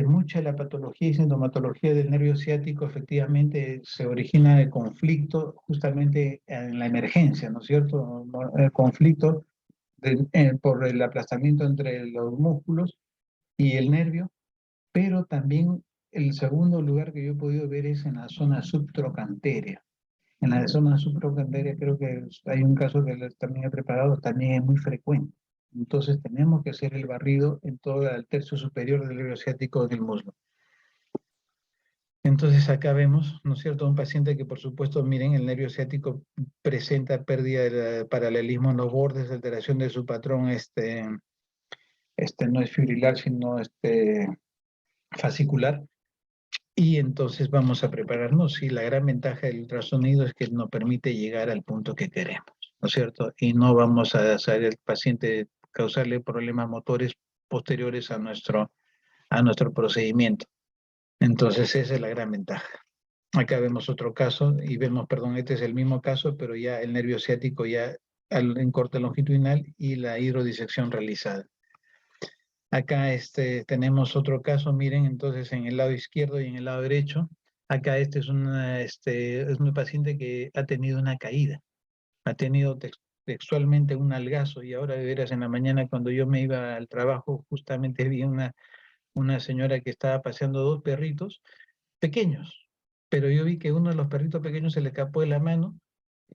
Mucha de la patología y sintomatología del nervio ciático efectivamente se origina de conflicto justamente en la emergencia, ¿no es cierto? El conflicto por el aplastamiento entre los músculos y el nervio, pero también el segundo lugar que yo he podido ver es en la zona subtrochanteria. En la zona subtrochanteria creo que hay un caso que también he preparado, también es muy frecuente. Entonces tenemos que hacer el barrido en todo el tercio superior del nervio ciático del muslo. Entonces acá vemos, ¿no es cierto?, un paciente que por supuesto, miren, el nervio ciático presenta pérdida de paralelismo en los bordes, alteración de su patrón, no es fibrilar, sino fascicular. Y entonces vamos a prepararnos, y la gran ventaja del ultrasonido es que nos permite llegar al punto que queremos, ¿no es cierto? Y no vamos a hacer al paciente causarle problemas motores posteriores a nuestro procedimiento. Entonces esa es la gran ventaja. Acá vemos otro caso y vemos, perdón, este es el mismo caso, pero ya el nervio ciático ya en corte longitudinal y la hidrodisección realizada. Acá tenemos otro caso, miren, entonces en el lado izquierdo y en el lado derecho. Acá es un paciente que ha tenido una caída, ha tenido textualmente un algazo, y ahora de veras en la mañana cuando yo me iba al trabajo justamente vi una señora que estaba paseando dos perritos pequeños, pero yo vi que uno de los perritos pequeños se le escapó de la mano,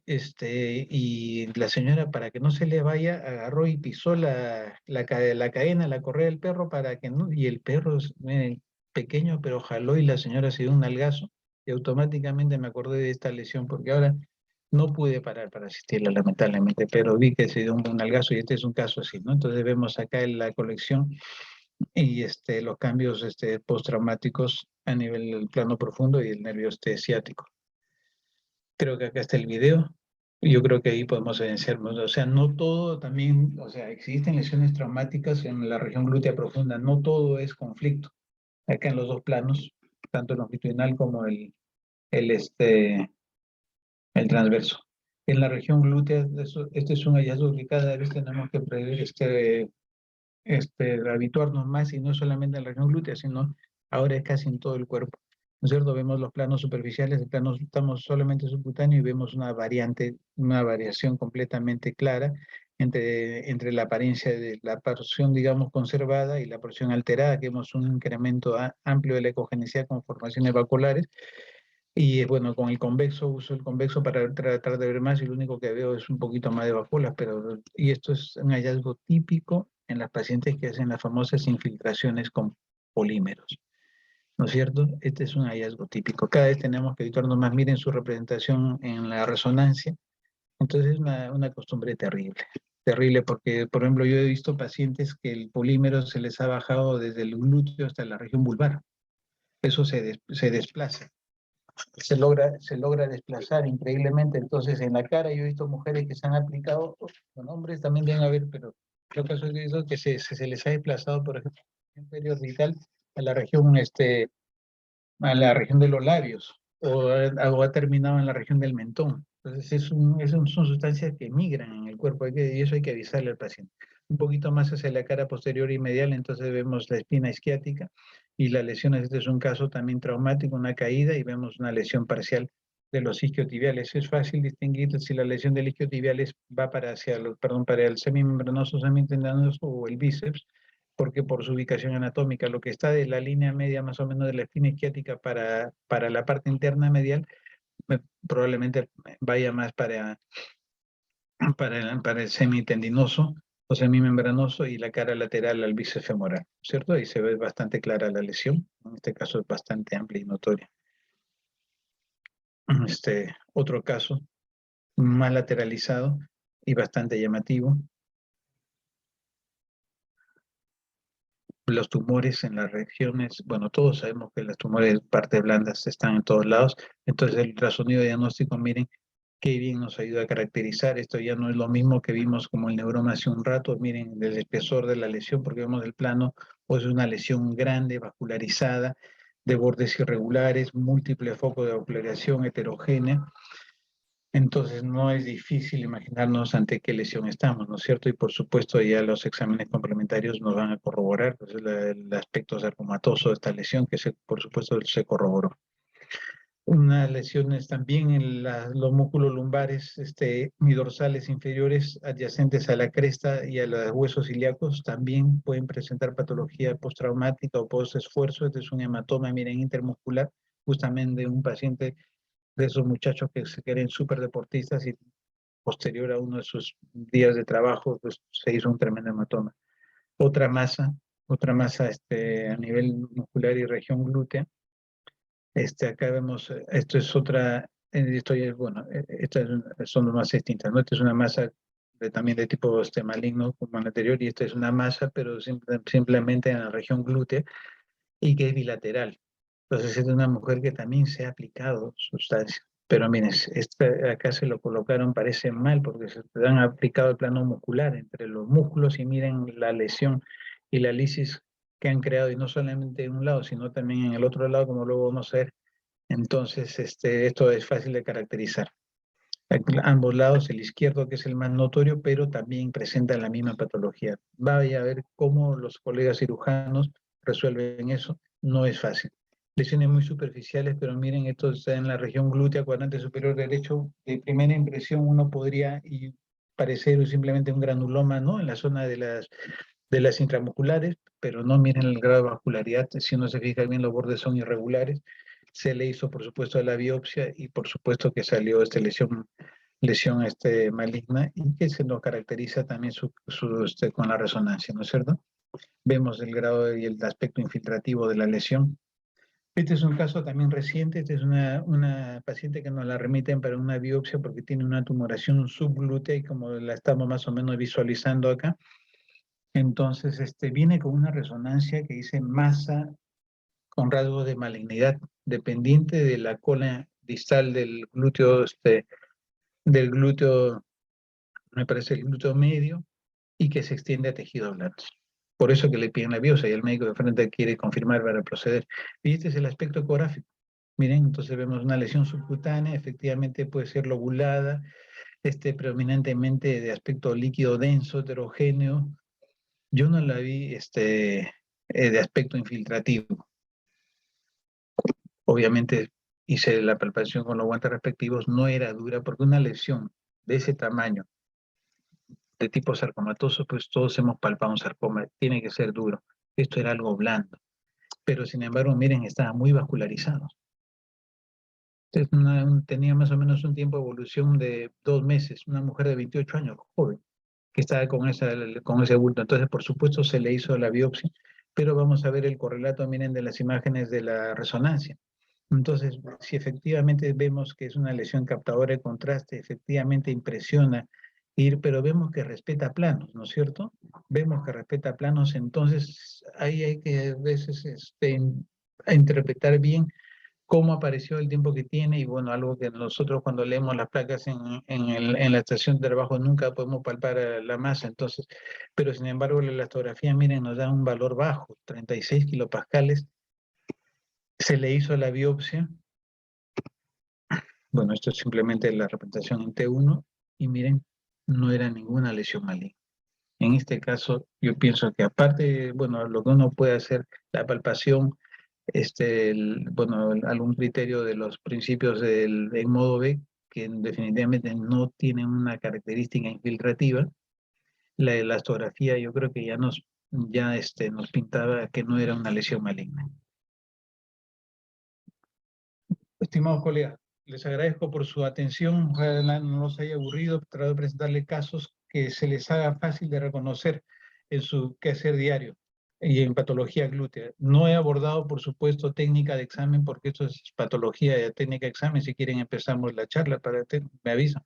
y la señora, para que no se le vaya, agarró y pisó la cadena, la correa del perro para que no, y el perro miren, pequeño, pero jaló y la señora se dio un algazo, y automáticamente me acordé de esta lesión, porque ahora no pude parar para asistirla lamentablemente, pero vi que se dio un algazo y este es un caso así, ¿no? Entonces vemos acá en la colección y los cambios postraumáticos a nivel del plano profundo y el nervio ciático. Creo que acá está el video. Yo creo que ahí podemos evidenciar, o sea, no todo también, o sea, existen lesiones traumáticas en la región glútea profunda, no todo es conflicto. Acá en los dos planos, tanto el longitudinal como el transverso. En la región glútea, este es un hallazgo que cada vez tenemos que habituarnos más, y no solamente en la región glútea, sino ahora es casi en todo el cuerpo. ¿No es cierto? Vemos los planos superficiales, el plano estamos solamente subcutáneo y vemos una variación completamente clara entre la apariencia de la porción, digamos, conservada y la porción alterada, que vemos un incremento amplio de la ecogenicidad con formaciones vaculares. Y bueno, con el convexo, uso el convexo para tratar de ver más, y lo único que veo es un poquito más de vacuolas, y esto es un hallazgo típico en las pacientes que hacen las famosas infiltraciones con polímeros, ¿no es cierto? Este es un hallazgo típico. Cada vez tenemos que evitarnos más. Miren su representación en la resonancia. Entonces es una costumbre terrible. Terrible porque, por ejemplo, yo he visto pacientes que el polímero se les ha bajado desde el glúteo hasta la región vulvar. Eso se desplaza. Se logra desplazar increíblemente. Entonces, en la cara yo he visto mujeres que se han aplicado, con hombres también deben haber, pero yo caso he visto que se les ha desplazado, por ejemplo, periorbital a la región, a la región de los labios, o ha terminado en la región del mentón. Entonces, son sustancias que migran en el cuerpo, y eso hay que avisarle al paciente. Un poquito más hacia la cara posterior y medial, entonces vemos la espina isquiática y las lesiones. Este es un caso también traumático, una caída, y vemos una lesión parcial de los isquiotibiales. Es fácil distinguir si la lesión del isquiotibial va para el semimembranoso, semitendinoso o el bíceps, porque por su ubicación anatómica, lo que está de la línea media más o menos de la espina isquiática para la parte interna medial, probablemente vaya más para el semitendinoso o semimembranoso, y la cara lateral al bíceps femoral, ¿cierto? Ahí se ve bastante clara la lesión. En este caso es bastante amplia y notoria. Otro caso más lateralizado y bastante llamativo. Los tumores en las regiones, bueno, todos sabemos que los tumores partes blandas están en todos lados. Entonces el ultrasonido diagnóstico, miren qué bien nos ayuda a caracterizar. Esto ya no es lo mismo que vimos como el neuroma hace un rato. Miren el espesor de la lesión, porque vemos el plano, pues es una lesión grande, vascularizada, de bordes irregulares, múltiple foco de vascularización heterogénea. Entonces no es difícil imaginarnos ante qué lesión estamos, ¿no es cierto? Y por supuesto ya los exámenes complementarios nos van a corroborar, pues, el aspecto sarcomatoso de esta lesión, que por supuesto se corroboró. Unas lesiones también en los músculos lumbares y dorsales inferiores adyacentes a la cresta y a los huesos ilíacos también pueden presentar patología postraumática o post-esfuerzo. Este es un hematoma, miren, intermuscular, justamente de un paciente de esos muchachos que se creen súper deportistas, y posterior a uno de sus días de trabajo, pues se hizo un tremendo hematoma. Otra masa a nivel muscular y región glútea. Acá vemos, esto es otra, estas son más distintas, ¿no? Esta es una masa también de tipo maligno como el anterior, y esta es una masa, pero simplemente en la región glútea, y que es bilateral. Entonces es de una mujer que también se ha aplicado sustancia. Pero miren, acá se lo colocaron, parece mal, porque se han aplicado el plano muscular entre los músculos, y miren la lesión y la lisis que han creado, y no solamente en un lado, sino también en el otro lado, como luego vamos a ver. Entonces, esto es fácil de caracterizar. Ambos lados, el izquierdo, que es el más notorio, pero también presenta la misma patología. Vaya a ver cómo los colegas cirujanos resuelven eso. No es fácil. Lesiones muy superficiales, pero miren, esto está en la región glútea, cuadrante superior derecho. De primera impresión uno podría parecer simplemente un granuloma, ¿no? En la zona de las intramusculares, pero no, miren el grado de vascularidad. Si uno se fija bien, los bordes son irregulares. Se le hizo, por supuesto, la biopsia, y por supuesto que salió esta lesión maligna, y que se nos caracteriza también con la resonancia, ¿no es cierto? Vemos el grado y el aspecto infiltrativo de la lesión. Este es un caso también reciente. Esta es una paciente que nos la remiten para una biopsia porque tiene una tumoración subglútea, y como la estamos más o menos visualizando acá, entonces viene con una resonancia que dice masa con rasgos de malignidad, dependiente de la cola distal del glúteo, me parece el glúteo medio, y que se extiende a tejidos blandos. Por eso que le piden la biopsia, y el médico de frente quiere confirmar para proceder. Y este es el aspecto ecográfico. Miren, entonces vemos una lesión subcutánea, efectivamente puede ser lobulada, predominantemente de aspecto líquido denso, heterogéneo. Yo no la vi de aspecto infiltrativo. Obviamente hice la palpación con los guantes respectivos, no era dura porque una lesión de ese tamaño, de tipo sarcomatoso, pues todos hemos palpado un sarcoma, tiene que ser duro. Esto era algo blando. Pero sin embargo, miren, estaba muy vascularizado. Entonces, tenía más o menos un tiempo de evolución de 2 meses, una mujer de 28 años, joven, que estaba con ese bulto. Entonces, por supuesto, se le hizo la biopsia, pero vamos a ver el correlato, miren, de las imágenes de la resonancia. Entonces, si efectivamente vemos que es una lesión captadora de contraste, efectivamente impresiona pero vemos que respeta planos, ¿no es cierto? Vemos que respeta planos, entonces ahí hay que a veces interpretar bien cómo apareció, el tiempo que tiene, y bueno, algo que nosotros cuando leemos las placas en la estación de trabajo nunca podemos palpar la masa, entonces, pero sin embargo la elastografía, miren, nos da un valor bajo, 36 kilopascales, se le hizo la biopsia, bueno, esto es simplemente la representación en T1, y miren, no era ninguna lesión maligna. En este caso, yo pienso que aparte, bueno, lo que uno puede hacer, la palpación, algún criterio de los principios en modo B, que definitivamente no tienen una característica infiltrativa, la elastografía yo creo que nos pintaba que no era una lesión maligna. Estimados colegas, les agradezco por su atención, ojalá no los haya aburrido, trato de presentarle casos que se les haga fácil de reconocer en su quehacer diario y en patología glútea. No he abordado, por supuesto, técnica de examen, porque esto es patología de técnica de examen. Si quieren empezamos la charla, me avisan.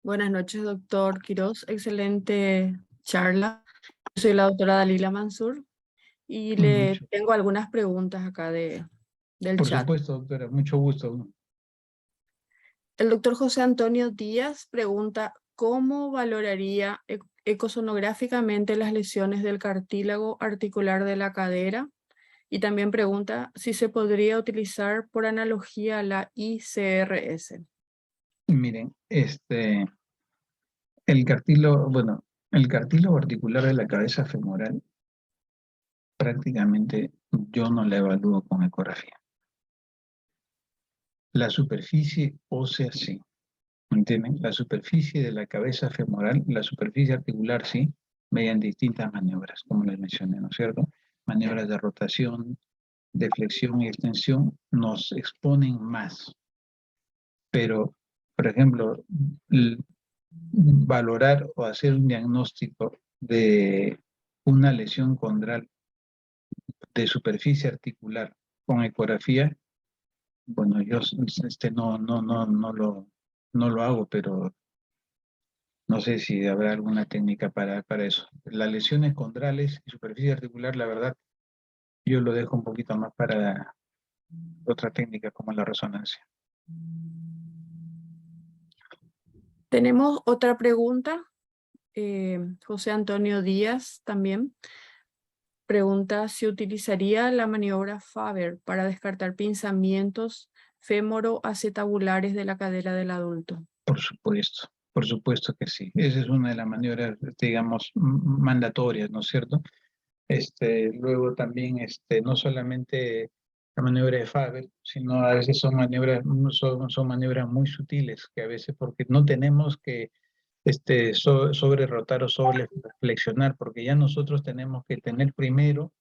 Buenas noches, doctor Quirós. Excelente charla. Soy la doctora Dalila Mansur y le tengo algunas preguntas acá del Por chat. supuesto, doctora, mucho gusto. El doctor José Antonio Díaz pregunta, ¿cómo valoraría ecosonográficamente las lesiones del cartílago articular de la cadera? Y también pregunta si se podría utilizar por analogía a la ICRS. Miren, el cartílago articular de la cabeza femoral, prácticamente yo no la evalúo con ecografía. La superficie ósea sí, ¿me entienden? La superficie de la cabeza femoral, la superficie articular sí, mediante distintas maniobras, como les mencioné, ¿no es cierto? Maniobras de rotación, de flexión y extensión nos exponen más. Pero, por ejemplo, valorar o hacer un diagnóstico de una lesión condral de superficie articular con ecografía, bueno, yo no lo hago, pero no sé si habrá alguna técnica para eso. Las lesiones condrales y superficie articular, la verdad, yo lo dejo un poquito más para otra técnica como la resonancia. Tenemos otra pregunta. José Antonio Díaz también pregunta si utilizaría la maniobra Faber para descartar pinzamientos fémoro-acetabulares de la cadera del adulto. Por supuesto que sí. Esa es una de las maniobras, digamos, mandatorias, ¿no es cierto? Luego también, no solamente la maniobra de Faber, sino a veces son maniobras muy sutiles, que a veces porque no tenemos que sobre rotar o sobre flexionar, porque ya nosotros tenemos que tener primero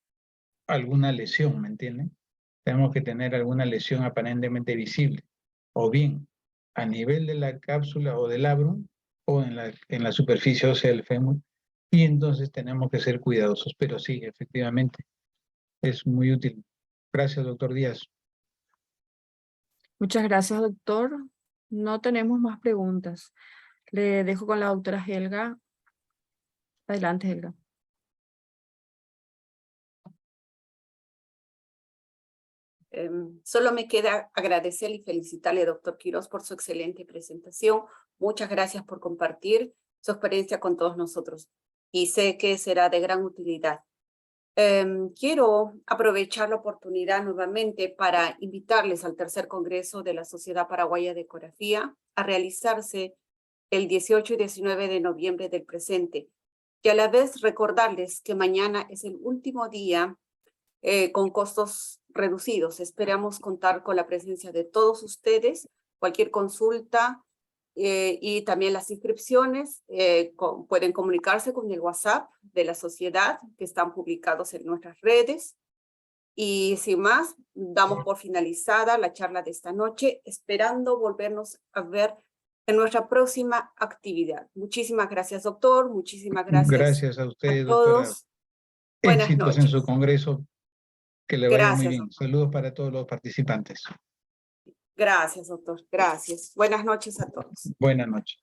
alguna lesión, ¿me entienden? Tenemos que tener alguna lesión aparentemente visible, o bien a nivel de la cápsula o del labrum, o en la superficie ósea del fémur, y entonces tenemos que ser cuidadosos, pero sí, efectivamente, es muy útil. Gracias, doctor Díaz. Muchas gracias, doctor. No tenemos más preguntas. Le dejo con la doctora Helga. Adelante, Helga. Solo me queda agradecerle y felicitarle, doctor Quirós, por su excelente presentación. Muchas gracias por compartir su experiencia con todos nosotros y sé que será de gran utilidad Quiero aprovechar la oportunidad nuevamente para invitarles al tercer Congreso de la Sociedad Paraguaya de Ecografía a realizarse el 18 y 19 de noviembre del presente, y a la vez recordarles que mañana es el último día con costos reducidos. Esperamos contar con la presencia de todos ustedes. Cualquier consulta y también las inscripciones pueden comunicarse con el WhatsApp de la sociedad que están publicados en nuestras redes. Y sin más, damos por finalizada la charla de esta noche, esperando volvernos a ver en nuestra próxima actividad. Muchísimas gracias, doctor. Muchísimas gracias Gracias a ustedes, a doctora. todos. Buenas Éxitos en su noches. congreso. Que le vaya muy Gracias, bien. doctor. Saludos para todos los participantes. Gracias, doctor. Gracias. Buenas noches a todos. Buenas noches.